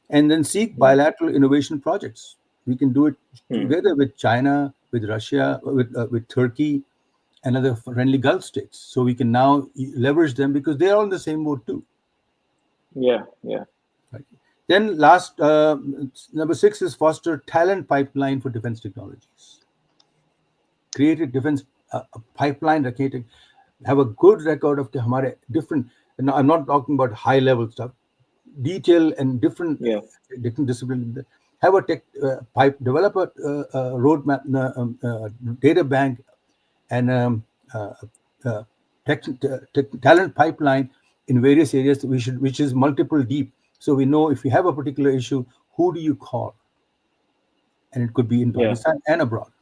And then seek Hmm. bilateral innovation projects. We can do it Hmm. together with China, with Russia, with Turkey, and other friendly Gulf states. So we can now leverage them, because they're all in the same boat too. Yeah. Yeah. Right. Then last, number six is foster talent pipeline for defense technologies. Create a defense pipeline, have a good record of the हमारे different. And I'm not talking about high level stuff, detail and Yeah. different discipline. Have a tech develop a roadmap, data bank, and uh, uh, talent pipeline in various areas, which is multiple deep. So we know if you have a particular issue, who do you call, and it could be in Yeah. Pakistan and abroad.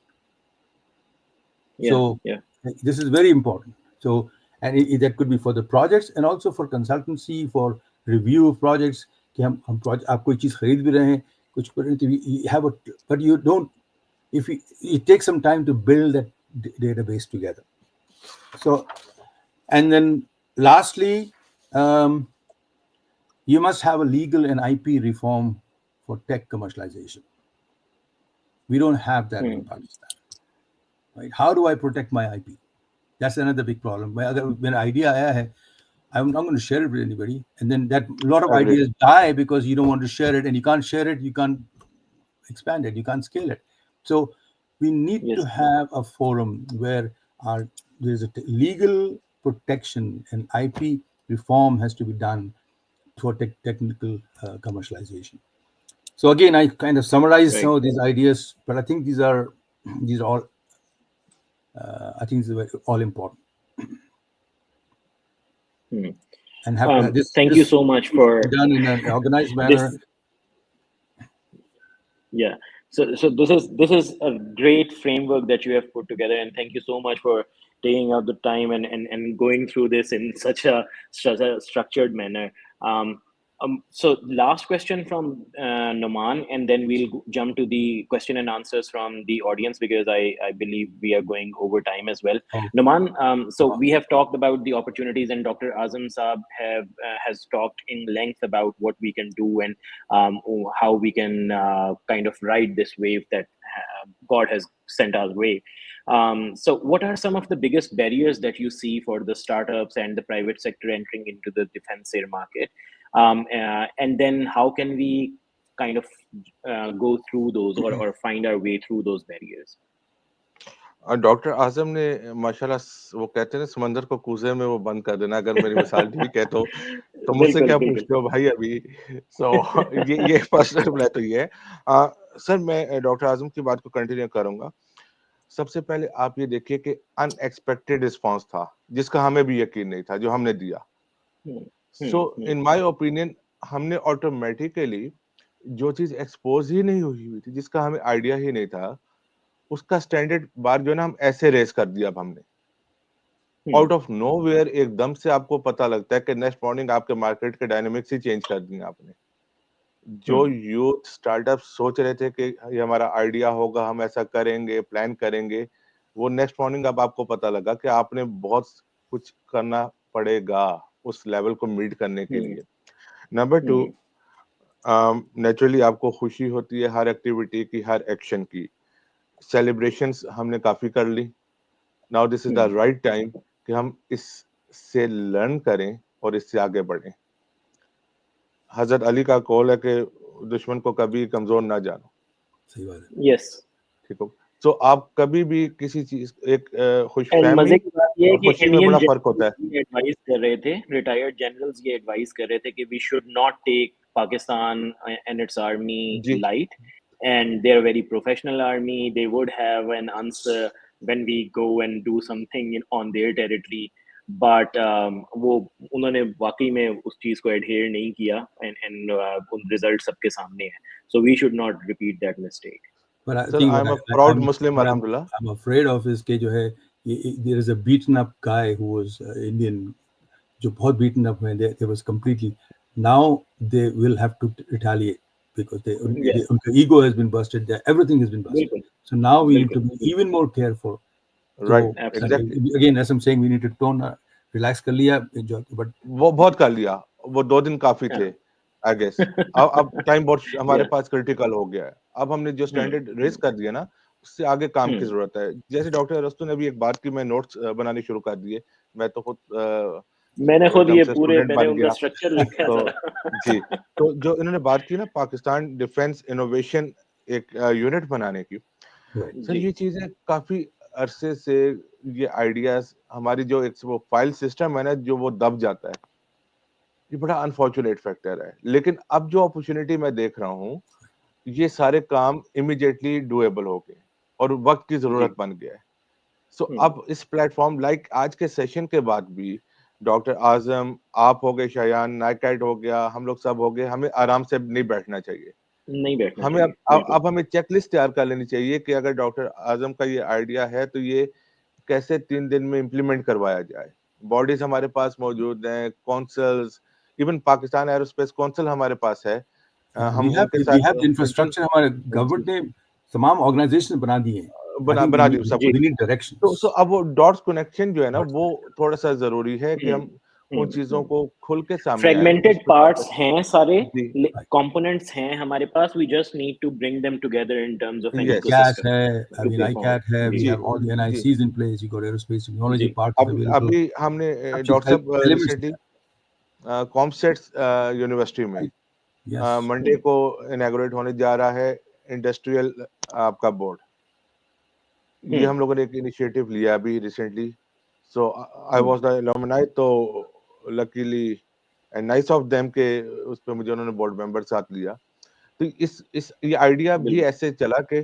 Yeah. So Yeah. this is very important. So, and that could be for the projects and also for consultancy, for review of projects. कि हम आप कोई चीज़ खरीद भी रहे हैं, which you have a, but you don't, if you, it takes some time to build that database together. So, and then lastly, um, you must have a legal and IP reform for tech commercialization. We don't have that in Pakistan, right? How do I protect my IP? That's another big problem. When idea aaya hai, I'm not going to share it with anybody, and then that a lot of Agreed. ideas die because you don't want to share it, and you can't share it, you can't expand it, you can't scale it. So we need to Yes. have a forum where our there's a legal protection and IP reform has to be done for technical commercialization. So again, I kind of summarized some Right. of these ideas, but I think these are all I think these are all important Hmm. and have Thank you this so much needs to for be done in an organized manner. this. Yeah. So this is a great framework that you have put together, and thank you so much for taking out the time and going through this in such a structured manner. Um, so last question from Noman, and then we'll jump to the question and answers from the audience because I believe we are going over time as well. Oh, Noman, so wow. we have talked about the opportunities, and Dr. Azam Saab has talked in length about what we can do and how we can kind of ride this wave that God has sent our way. So, what are some of the biggest barriers that you see for the startups and the private sector entering into the defense air market? And then, how can we kind of go through those or find our way through those barriers? Doctor Azam ने माशाल्लाह वो कहते हैं ना समंदर को कूजे में वो बंद कर देना, अगर मेरी मिसाल ठीक है तो मुझसे बिल्कुल क्या बिल्कुल पूछते हो भाई अभी। सो ये फर्स्ट रिप्लाई तो ये है। सर मैं डॉक्टर आजम की बात को कंटिन्यू करूंगा। सबसे पहले आप ये देखिए कि अनएक्सपेक्टेड रिस्पांस था जिसका हमें भी यकीन नहीं था जो हमने दिया। हम्म, सो हम्म, इन माय ओपिनियन हमने ऑटोमेटिकली जो चीज एक्सपोज ही नहीं हुई थी, जिसका हमें आइडिया ही नहीं था, उसका स्टैंडर्ड बार जो है ना हम ऐसे रेस कर दिया। अब हमने हम्म, आउट ऑफ नोवेयर एकदम से आपको पता लगता है कि नेक्स्ट मॉर्निंग आपके मार्केट के डायनामिक्स ही चेंज कर दिए आपने। जो हम्म, यूथ स्टार्टअप सोच रहे थे कि ये हमारा आइडिया होगा, हम ऐसा करेंगे, प्लान करेंगे, वो नेक्स्ट मॉर्निंग अब आपको पता लगा कि आपने बहुत कुछ करना पड़ेगा उस लेवल को मीट करने के हम्म, लिए। नंबर टू, हम्म, नेचुरली आपको खुशी होती है हर एक्टिविटी की, हर एक्शन की। सेलिब्रेशंस हमने काफी कर ली। Now this is the hmm, right time कि हम इससे लर्न करें और इससे आगे बढ़ें। हजरत अली का कॉल है कि दुश्मन को कभी कमजोर ना जानो। सही बात है। yes. ठीक हो, तो आप कभी भी किसी चीज एक खुश एंड फहमी मजे की बात यह है और कि खुशी में इंडियन बड़ा फर्क होता है। जनरल्स ये एडवाइस कर रहे थे, रिटायर्ड जनरल्स ये एडवाइस कर रहे थे कि we should not take Pakistan and its army जी, light, and they're a very professional army. They would have an answer when we go and do something on their territory. But वो उन्होंने वाकई में उस चीज को adhere नहीं किया, and उन रिजल्ट सबके सामने है. So we should not repeat that mistake. But I sir think I am a proud Muslim what अल्हम्दुलिल्लाह। I'm afraid of is कि जो है there is a beaten up guy who was Indian, जो बहुत beaten up हैं, they was completely, now they will have to retaliate because Yes, उनका ego has been busted, everything has been busted. बिल्कुल So now we need to बिल्कुल be even more careful. Right, So absolutely. Exactly. again, as I'm saying, we need to tone, relax कर लिया, enjoy, but वो बहुत कर लिया, वो 2 दिन काफी थे हाँ. I guess. अब टाइम बहुत हमारे Yeah. पास क्रिटिकल हो गया है। अब हमने जो स्टैंडर्ड रेस कर दिया ना, उससे आगे काम की हम्म. जरूरत है। जैसे डॉक्टर अरस्तु ने भी एक बात की, मैं नोट्स बनाने शुरू कर दिए। मैं तो खुद मैंने खुद एकदम ये से पूरे स्टूडेंट मैंने बन उनका गया। स्ट्रक्चर लिखा है तो सारा. जी, तो जो इन्होंने बात की ना पाकिस्तान डिफेंस इनोवेशन एक यूनिट बनाने की, right. सर जी. ये चीजें काफी अरसे से, ये आइडियाज हमारी जो एक वो फाइल सिस्टम है ना जो वो दब जाता है, ये बड़ा अनफॉर्चुनेट फैक्टर है। लेकिन अब जो अपॉर्चुनिटी मैं देख रहा हूँ, ये सारे काम इमीडिएटली डुएबल हो गए और वक्त की जी. जरूरत बन गया है। सो हम्म. अब इस प्लेटफॉर्म लाइक आज के सेशन के बाद भी डॉक्टर आजम, आप हो गए, शयान, नाइकैट हो गया, हम लोग सब हो गए, हमें आराम से नहीं बैठना चाहिए। नहीं बैठना हमें चाहिए, बिल्कुल. अब हमें चेकलिस्ट तैयार कर लेनी चाहिए कि अगर डॉक्टर आजम का ये आइडिया है तो ये कैसे 3 दिन में इम्प्लीमेंट करवाया जाए। बॉडीज हमारे पास मौजूद हैं, councils, even Pakistan aerospace council हमारे पास है। ہم ان کے ساتھ انفراسٹرکچر ہمارے گورنمنٹ نے تمام آرگنائزیشن بنا دیے ہیں, بنا دی سب we need directions. تو اب وہ ڈاٹس کنیکشن جو ہے نا وہ تھوڑا سا ضروری ہے کہ ہم ان چیزوں کو کھل کے سامنے آئے. فریگمنٹڈ پارٹس ہیں سارے, جی کمپوننٹس ہیں ہمارے پاس, we just need to bring them together in terms of an Yes. CAS ecosystem. ہے, I mean ICAT ہے, we G have all the G NICs in place, you got Aerospace Technology G. Park is available. ابھی ہم نے doctor صاحب recently COMSATS university میں Yes. Monday کو انیگوریٹ ہونے جا رہا ہے انڈسٹریل آپ کا بورڈ. یہ ہم لوگوں نے ایک انیشیٹو لیا ابھی recently. So I was the alumni, تو luckily and nice of them کہ اس پہ مجھے انہوں نے بورڈ ممبر ساتھ لیا. تو اس یہ آئیڈیا بھی ایسے چلا کہ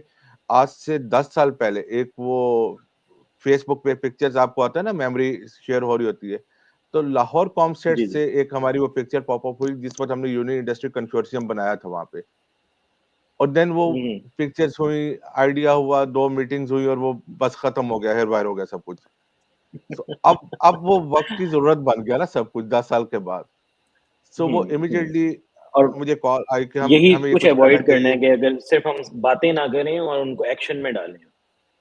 آج سے 10 سال پہلے ایک وہ فیس بک پہ پکچرز آپ کو آتا ہے نا, میموری شیئر ہو رہی ہوتی ہے, تو لاہور کامسیٹ سے ایک ہماری وہ پکچر پاپ اپ ہوئی جس پر ہم نے یونین انڈسٹری کنسورشیم بنایا تھا وہاں پہ. اور دین وہ پکچرز ہوئی, آئیڈیا ہوا, 2 میٹنگز ہوئی اور وہ بس ختم ہو گیا, ہیئر وائر ہو گیا سب کچھ. اب وہ وقت کی ضرورت بن گیا نا سب کچھ 10 سال کے بعد. سو وہ امیڈیٹلی اور مجھے کال آئی کہ یہی ہمیں یہ کچھ کچھ کرنا اوائڈ کرنا چاہیے. ہے کہ اگر صرف ہم باتیں نہ کریں اور ان کو ایکشن میں ڈالیں.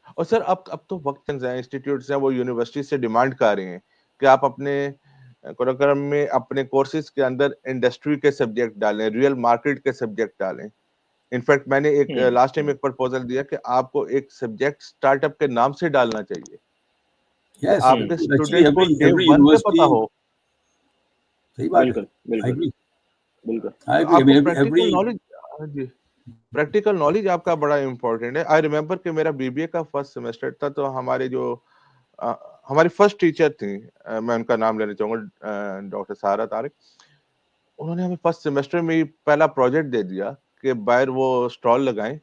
اور سر اب تو وقت ہیں, انسٹیٹیوٹس ہیں وہ یونیورسٹی سے ڈیمانڈ کر رہے ہیں کہ آپ اپنے کورکرم میں اپنے کورسز کے اندر انڈسٹری کے سبجیکٹ ڈالیں, ریئل مارکیٹ کے سبجیکٹ ڈالیں. انفیکٹ میں نے ایک لاسٹ ٹائم ایک پرپوزل دیا کہ آپ کو ایک سبجیکٹ اسٹارٹ اپ کے نام سے ڈالنا چاہیے کہ Yes, آپ کے actually اسٹوڈنٹ کو ڈے every 1 پہ پتا university, ہو. صحیح بات ہے, بالکل I agree. بالکل. I agree. I آپ کو mean پریکٹیکل every نالج, جی پریکٹیکل نالج آپ کا بڑا امپورٹنٹ ہے. آئی ریمبر کہ میرا بی بی اے کا فرسٹ سیمسٹر تھا, تو ہمارے جو ہماری فرسٹ ٹیچر تھیں, میں ان کا نام لینا چاہوں گا, ڈاکٹر سارا طارق. انہوں نے ہمیں فرسٹ سیمسٹر میں ہی پہلا پروجیکٹ دے دیا کہ باہر وہ اسٹال لگائیں,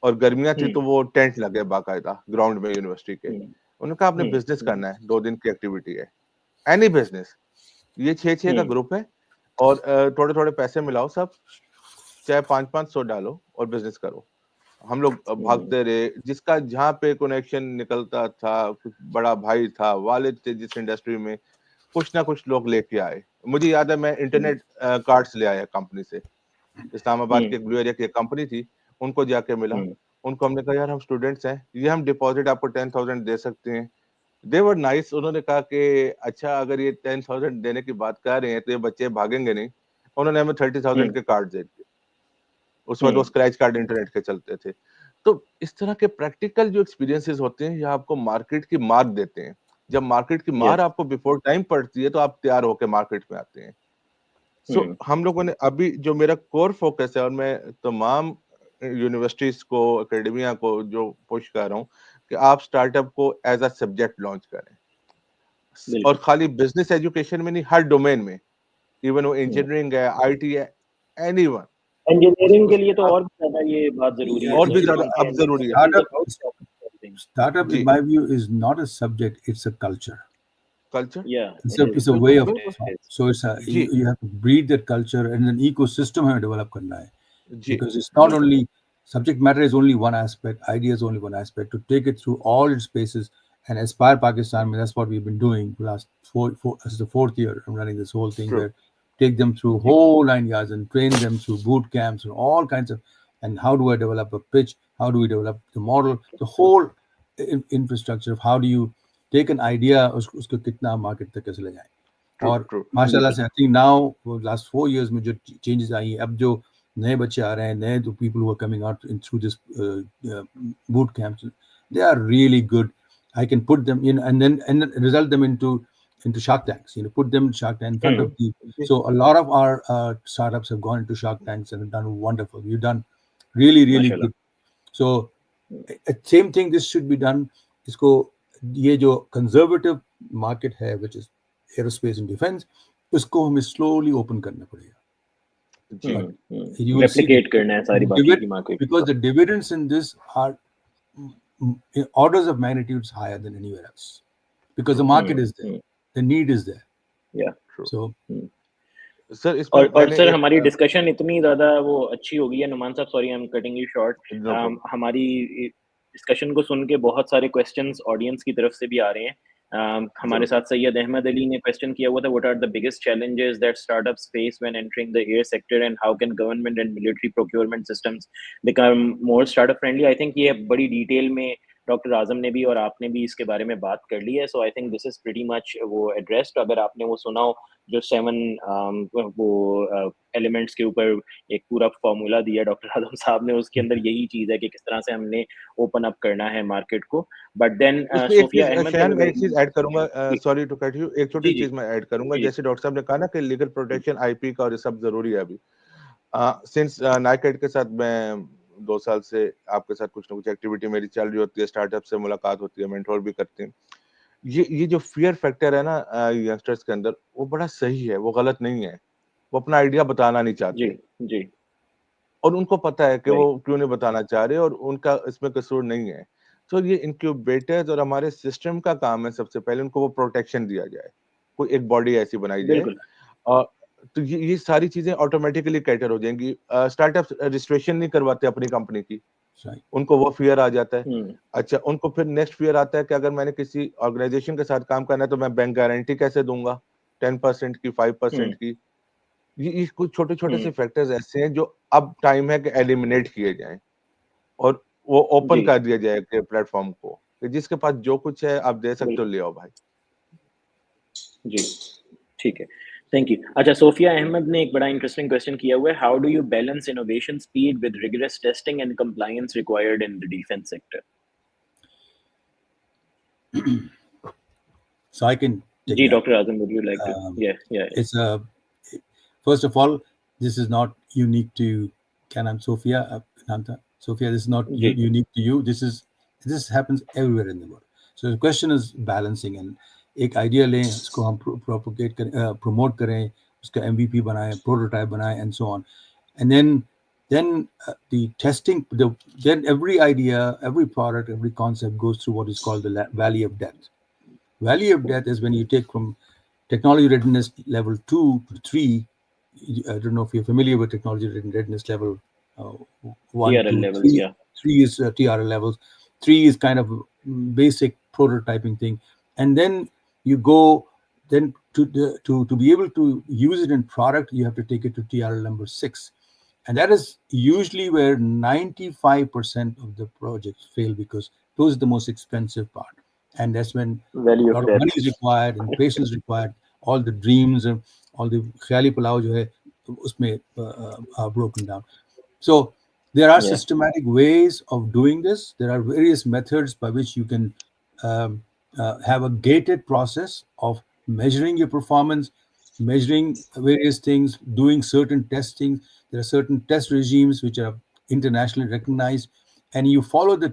اور گرمیاں تھی تو وہ ٹینٹ لگے باقاعدہ گراؤنڈ میں یونیورسٹی کے. انہوں نے کہا آپ نے بزنس کرنا ہے, 2 دن کی ایکٹیویٹی ہے, اینی بزنس. یہ 6 کا گروپ ہے اور تھوڑے تھوڑے پیسے ملاؤ سب, چاہے 500 ڈالو اور بزنس کرو. ہم لوگ بھاگتے رہے, جس کا جہاں پہ کنیکشن نکلتا تھا, کچھ بڑا بھائی تھا, والد تھے جس انڈسٹری میں, کچھ نہ کچھ لوگ لے کے آئے. مجھے یاد ہے میں انٹرنیٹ کارڈز لے آیا کمپنی سے, اسلام آباد کے بلو ایریا کی کمپنی تھی, ان کو جا کے ملا, ان کو ہم نے کہا یار ہم اسٹوڈنٹس ہیں, یہ ہم ڈپازٹ آپ کو 10,000 دے سکتے ہیں. دے ور نائس. انہوں نے کہا کہ اچھا اگر یہ 10,000 دینے کی بات کر رہے ہیں تو یہ بچے بھاگیں گے نہیں. انہوں نے ہمیں 30,000 کے کارڈ دے دیے. اس وقت وہ اسکریچ کارڈ انٹرنیٹ کے چلتے تھے. تو اس طرح کے پریکٹیکل جو ایکسپیرینسز ہوتے ہیں یہ آپ کو مارکیٹ کی مار دیتے ہیں. جب مارکیٹ کی مار آپ کو بیفور ٹائم پڑتی ہے تو آپ تیار ہو کے مارکیٹ میں آتے ہیں. سو ہم لوگوں نے ابھی جو میرا کور فوکس ہے, اور میں تمام یونیورسٹیز کو, اکیڈمیا کو جو پوش کر رہا ہوں کہ آپ اسٹارٹ اپ کو ایز اے سبجیکٹ لانچ کریں, اور خالی بزنس ایجوکیشن میں نہیں, ہر ڈومین میں, ایون وہ انجینئرنگ ہے, آئی ٹی ہے, اینی ون. انجینئرنگ کے لیے تو اور بھی زیادہ یہ بات ضروری ہے, اور بھی زیادہ اب ضروری ہے. startup in my view is not a subject, it's a culture. Culture, It's a way of thought. So it's you have to breed that culture, and an ecosystem ہمیں develop کرنا ہے. Because it's not only subject matter is only one aspect, idea is only one aspect. To take it through all its spaces and aspire Pakistan, that's what we've been doing for the last this is the 4th year I'm running this whole thing. Where take them through whole 9 years and train them through boot camps and all kinds of, and how do I develop a pitch, how do we develop the model, the whole infrastructure of how do you take an idea, اس کو کتنا market تک کیسے لے جائیں. اور ماشاء اللہ سے I think now last 4 years میں جو چینجز آئی ہیں, اب جو نئے بچے آ رہے ہیں, نئے people who are coming out through this boot camps, they are really good. I can put them in and then result them into Shark Tanks, put them in Shark Tank in front of the, so a lot of our startups have gone into Shark Tanks and have done wonderful. You've done really good. So same thing this should be done. اس کو یہ جو conservative market ہے which is aerospace and defense, اس کو ہمیں slowly open کرنا پڑے گا. replicate کرنا ہے ساری باقی کی market, because the dividends in this are orders of magnitudes higher than anywhere else, because the market is there, the need is there. So سر اس اور سر ہماری ڈسکشن اتنی زیادہ وہ اچھی ہو گئی ہے. نعمان صاحب sorry I am cutting you short. ہماری ڈسکشن کو سن کے بہت سارے کوسچنس آڈینس کی طرف سے بھی آ رہے ہیں. हमारे साथ सैयद अहमद अली ने क्वेश्चन किया हुआ था, what are the biggest challenges that startups face when entering the air sector and how can government and military procurement systems become more startup friendly. I think ये बड़ी डिटेल में डॉक्टर आजम ने भी और आपने भी इसके बारे में बात कर ली है, so I think this is pretty much वो एड्रेस्ड। अगर आपने वो सुना हो जो 7 वो एलिमेंट्स के ऊपर एक पूरा फॉर्मूला दिया डॉक्टर आजम साहब ने, उसके अंदर यही चीज़ है कि किस तरह से हमने ओपन अप करना है मार्केट को। बट देन उसमें एक सोफिया चीज अहमद शहन, मैं एक चीज ऐड करूंगा, जी सॉरी टू कट यू, एक छोटी जी चीज मैं ऐड करूंगा। जी जैसे डॉक्टर साहब ने कहा ना कि लीगल प्रोटेक्शन, आईपी का और ये सब जरूरी है अभी। सिंस नाइकेट के साथ मैं 2 साल से आपके साथ कुछ ना कुछ एक्टिविटी मेरी चल रही होती है, स्टार्टअप से मुलाकात होती है, मेंटोर भी करते हैं। ये जो फियर फैक्टर है ना यंगस्टर्स के अंदर, वो बड़ा सही है, वो गलत नहीं है। वो अपना आइडिया बताना नहीं जी चाहते जी और उनको पता है कि वो राइट क्यों नहीं बताना चाह रहे और उनका इसमें कसूर नहीं है। तो ये इनक्यूबेटर्स और हमारे सिस्टम का काम है, सबसे पहले उनको वो प्रोटेक्शन दिया जाए, कोई एक बॉडी ऐसी बनाई जाए। बिल्कुल और तो ये सारी चीजें ऑटोमेटिकली कैटर हो जाएंगी। स्टार्टअप रजिस्ट्रेशन नहीं करवाते अपनी कंपनी की, Right. उनको वो फियर आ जाता है। हम्म अच्छा, उनको फिर नेक्स्ट फियर आता है कि अगर मैंने किसी ऑर्गेनाइजेशन के साथ काम करना है तो मैं बैंक गारंटी कैसे दूंगा, 10% की, 5% हम्म की। ये कुछ छोटे छोटे से हम्म फैक्टर्स ऐसे हैं जो अब टाइम है कि एलिमिनेट किए जाएं और वो ओपन जी कर दिया जाए कि प्लेटफॉर्म को, कि जिसके पास जो कुछ है आप दे सकते हो, बिल्कुल ले आओ भाई। जी ठीक है, थैंक यू। अच्छा, सोफिया अहमद ने एक बड़ा इंटरेस्टिंग क्वेश्चन किया हुआ है, how do you balance innovation speed with rigorous testing and compliance required in the defence sector? So I can take जी that. Doctor Azam, would you like to? Um, या it's a First of all, this is not unique to Canam Sophia, Nanta. Sophia, this is not जी unique to you. This happens everywhere in the world. So the question is balancing, and एक idea लें, उसको हम propagate करें, promote करें, उसका MVP बनाएं, prototype बनाएं, and so on, and then the testing, then every idea, every product, every concept goes through what is called the valley of death. Valley of death is when you take from technology readiness level 2 to 3. I don't know if you're familiar with technology readiness level uh, 1, TRL 2, levels, 3. yeah. 3 is TRL levels. 3 is kind of basic prototyping thing. And then you go, then to be able to use it in product, you have to take it to TRL number 6. And that is usually where 95% of the projects fail, because those are the most expensive part. And that's when Value a of lot of death. money is required and patience is required. All the dreams and all the ख्याली पुलाव जो है उसमें are broken down. So there are Yeah. systematic ways of doing this. There are various methods by which you can have a gated process of measuring your performance, measuring various things, doing certain testing. There are certain test regimes which are internationally recognized, and you follow the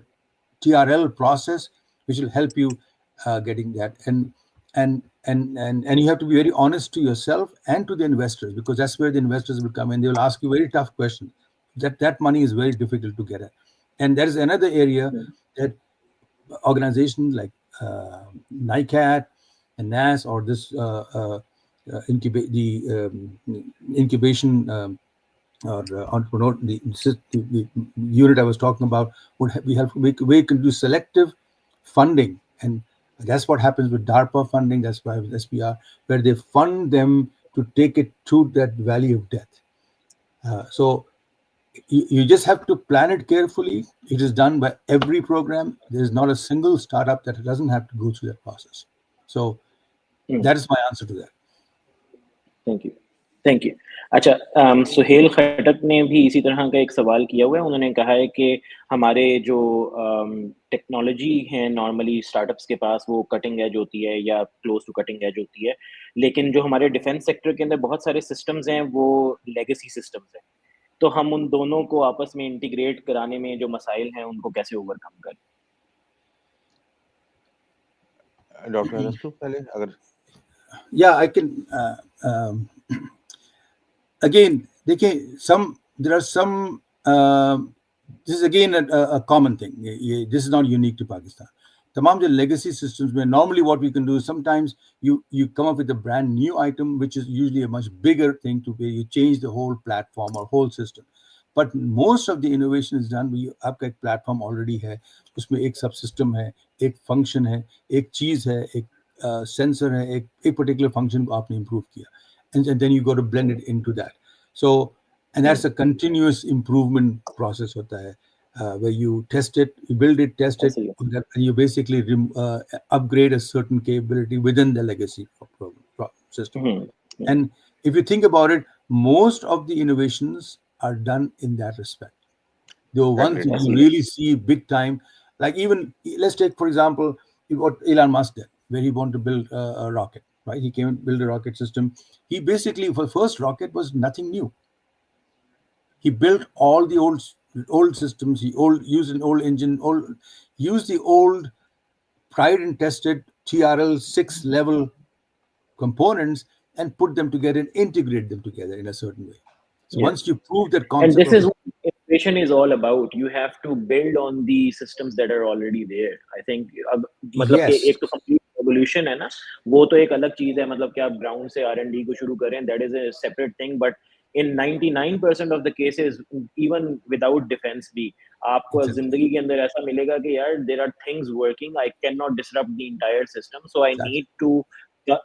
TRL process, which will help you getting that. And you have to be very honest to yourself and to the investors, because that's where the investors will come in. They will ask you very tough questions. That money is very difficult to get at, and there is another area Mm. that organizations like NICAT and NAS, or this incubation or entrepreneur, the unit I was talking about, would be helpful. We can do selective funding, and that's what happens with DARPA funding. That's why with SPR, where they fund them to take it to that valley of death. So you just have to plan it carefully. It is done by every program. There is not a single startup that doesn't have to go through that process. So Mm. that is my answer to that. Thank you, thank you. अच्छा, सुहेल खटक ने भी इसी तरह का एक सवाल किया हुआ है। उन्होंने कहा है कि हमारे जो टेक्नोलॉजी है नॉर्मली स्टार्टअप्स के पास, वो कटिंग एज होती है या क्लोज टू कटिंग एज होती है, लेकिन जो हमारे डिफेंस सेक्टर के अंदर बहुत सारे सिस्टम्स हैं वो लेगेसी सिस्टम्स हैं। तो हम उन दोनों को आपस में इंटीग्रेट कराने में जो मसाइल हैं उनको कैसे ओवरकम करें? डॉक्टर अरस्तु पहले अगर Yeah, I can. Again, there are some. This is again a common thing. This is not unique to Pakistan. Tamam jo legacy systems mein, normally what we can do is sometimes you come up with a brand new item, which is usually a much bigger thing, to where you change the whole platform or whole system. But most of the innovation is done. आपका एक platform already है, उसमें एक subsystem है, एक function है, एक चीज है, एक सेंसर है, एक पर्टिकुलर फंक्शन को आपने इम्प्रूव किया, and then you got to blend it into that. So, and that's a continuous improvement process hota hai, where you test it, you build it, test it, Absolutely. and you basically upgrade a certain capability within the legacy system. And if you think about it, most of the innovations are done in that respect. The ones Agreed. that you Absolutely. really see big time, like even let's take for example what Elon Musk did, where he wanted to build a rocket, right? He came and built a rocket system. He basically, for the first rocket was nothing new. He built all the old systems. He used an old engine, used the old tried and tested TRL 6 level components and put them together and integrate them together in a certain way. So Yeah. once you prove that And concept this of is what innovation is all about. You have to build on the systems that are already there. I think अब मतलब कि yes, एक तो complete revolution है ना, वो तो एक अलग चीज है, मतलब कि आप ground से R&D को शुरू करें, that is a separate thing. But in 99% of the cases, even without defense भी, आपको exactly, जिंदगी के अंदर ऐसा मिलेगा कि यार there are things working. I cannot disrupt the entire system, so I exactly, need to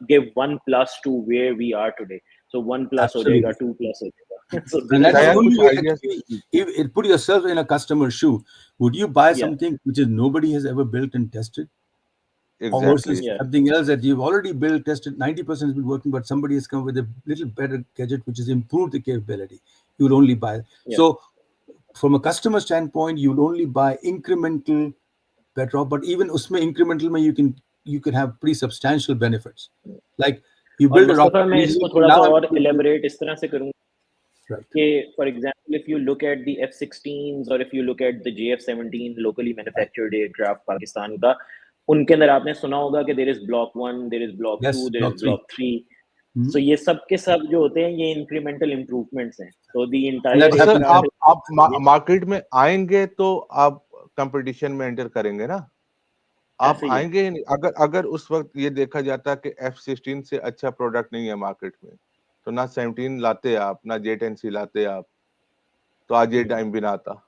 give one plus to where we are today. So one plus हो जाएगा, absolutely. two plus हो जाएगा. So And this is that's the how Sayan, only कुछ way. ideas. Actually, if put yourself in a customer's shoe, would you buy yeah, something which is nobody has ever built and tested, or Exactly. versus yeah, something else that you've already built, tested, 90% has been working, but somebody has come with a little better gadget which has improved the capability? You would only buy. yeah. So, from a customer standpoint, you would only buy incremental better off. But even usme incremental, you can have pretty substantial benefits. Like you और build a Mustafa rocket मैं इसको initially, थोड़ा सा now और elaborate इस तरह से करूँगा right. कि for example if you look at the F-16s or if you look at the JF-17 locally Right. manufactured aircraft Pakistan का, उनके अंदर आपने सुना होगा कि there is block 1, there is block 2, Yes, there is block three. block 3. Mhm. So ये सब के सब जो होते हैं ये incremental improvements हैं. So the And entire that sir happens. aircraft आप is मार्केट में आएंगे तो आप कंपटीशन में एंटर करेंगे ना, आप ऐसे ही है. आएंगे ही नहीं। अगर अगर उस वक्त ये देखा जाता कि F-16 से अच्छा प्रोडक्ट नहीं है मार्केट में, तो ना 17 लाते आप, ना J-10C लाते आप, तो आज ये टाइम भी ना आता।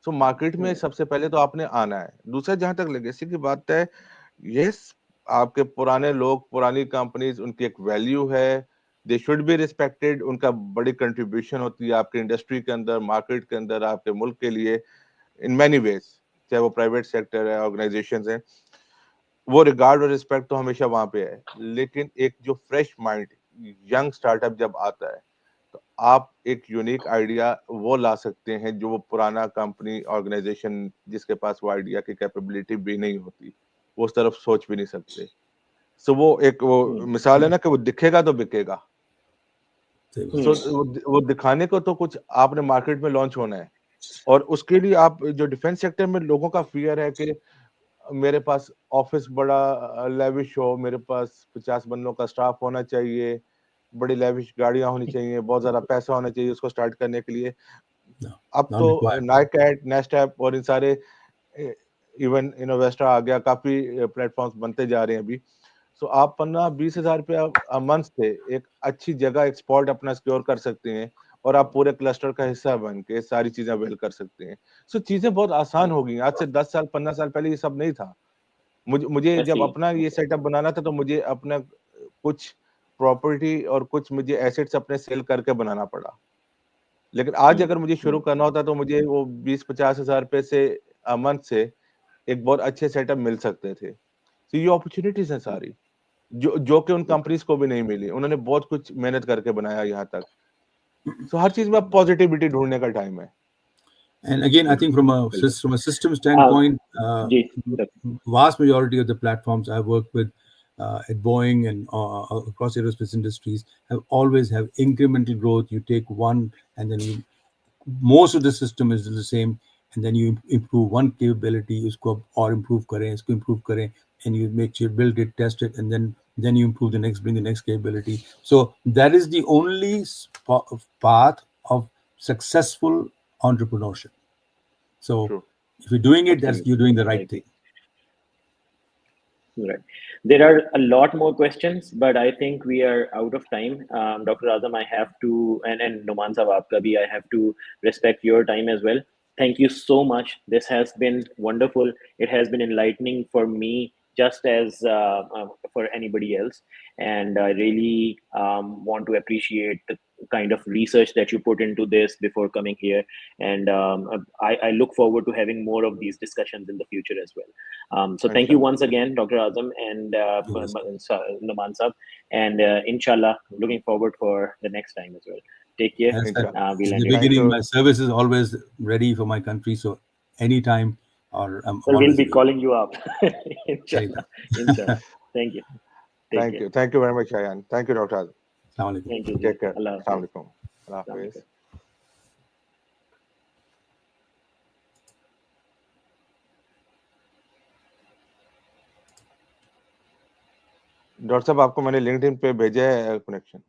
सो मार्केट में सबसे पहले तो आपने आना है। दूसरा, जहां तक लेगेसी की बात है, यस, आपके पुराने लोग, पुरानी कंपनीज, उनकी एक वैल्यू है, दे शुड बी रिस्पेक्टेड, उनका बड़ी कंट्रीब्यूशन होती है आपकी इंडस्ट्री के अंदर, मार्केट के अंदर, आपके मुल्क के लिए इन मैनी वेज, चाहे वो प्राइवेट सेक्टर है, ऑर्गेनाइजेशंस हैं, वो रिगार्ड और रिस्पेक्ट तो हमेशा वहां पे है। लेकिन एक जो फ्रेश माइंड यंग स्टार्टअप जब आता है, तो आप एक यूनिक आइडिया वो ला सकते हैं जो वो पुराना कंपनी ऑर्गेनाइजेशन जिसके पास वो आइडिया की कैपेबिलिटी भी नहीं होती, वो उस तरफ सोच भी नहीं सकते। सो वो एक वो मिसाल है ना कि वो दिखेगा तो बिकेगा। सो वो दिखाने को तो कुछ आपने मार्केट में लॉन्च होना है, और उसके लिए आप जो डिफेंस सेक्टर में लोगों का फियर है कि मेरे पास ऑफिस बड़ा लेविश हो, मेरे पास 50 बंदों का स्टाफ होना चाहिए, बड़ी लेविश गाड़ियां होनी चाहिए, बहुत ज्यादा पैसा होना चाहिए उसको स्टार्ट करने के लिए। No, अब not तो required. नाइकैट, नेस्टैप और इन सारे, इवन इनोवेस्टा आ गया, काफी प्लेटफॉर्म्स बनते जा रहे हैं अभी। सो आप 15-20 हजार रुपया मंथ से एक अच्छी जगह एक्सपोर्ट अपना सिक्योर कर सकते हैं, और आप पूरे क्लस्टर का हिस्सा बन के सारी चीजें अवेल कर सकते हैं। सो चीजें बहुत आसान हो गई। आज से 10 साल 15 साल पहले ये सब नहीं था। मुझे ऐसे जब ही अपना ये सेटअप बनाना था, तो मुझे अपना कुछ प्रॉपर्टी और कुछ मुझे एसेट्स अपने सेल करके बनाना पड़ा। लेकिन आज अगर मुझे शुरू करना होता, तो मुझे वो 20-50 हजार रुपए से मंथ से एक बहुत अच्छे सेटअप मिल सकते थे। तो ये अपॉर्चुनिटीज हैं सारी, जो कि उन कंपनीज को भी नहीं मिली। उन्होंने बहुत कुछ मेहनत करके बनाया यहाँ तक। सो हर चीज में अब पॉजिटिविटी ढूंढने का टाइम है। And again, I think from a बिल्कुल. system standpoint, जी vast majority of the platforms I work with at Boeing and across aerospace industries have always have incremental growth. You take one, and then most of the system is the same, and then you improve one capability, usko or improve kare, and you make sure build it, test it, and then you improve the next, bring the next capability. So that is the only path of successful entrepreneurship. So True. if you're doing it, that's you're absolutely doing the I right thing. agree. Right. There are a lot more questions, but I think we are out of time. Dr. Azam, I have to, and Noman Sahab, aapka bhi, I have to respect your time as well. Thank you so much. This has been wonderful. It has been enlightening for me just as for anybody else. And I really want to appreciate the kind of research that you put into this before coming here. And I look forward to having more of these discussions in the future as well. So thank you Inshallah. once again, Dr. Azam and Yes. Numan Sab. And inshallah, looking forward for the next time as well. Take care. As I said Inshallah. We'll in end the it here. Thank beginning, you. my service is always ready for my country. So anytime, or I'm So we'll always be available. calling you up. Inshallah. Anytime. Inshallah. Thank you. Take Thank care. you. Thank you very much, Ayan. Thank you, Dr. Azam. Assalamu alaikum. Thank you, ji. Take care. Allah Assalamu Hafiz. alaikum. Allah Assalamu Hafiz. alaikum. Doctor साहब आपको मैंने LinkedIn पे भेजा है connection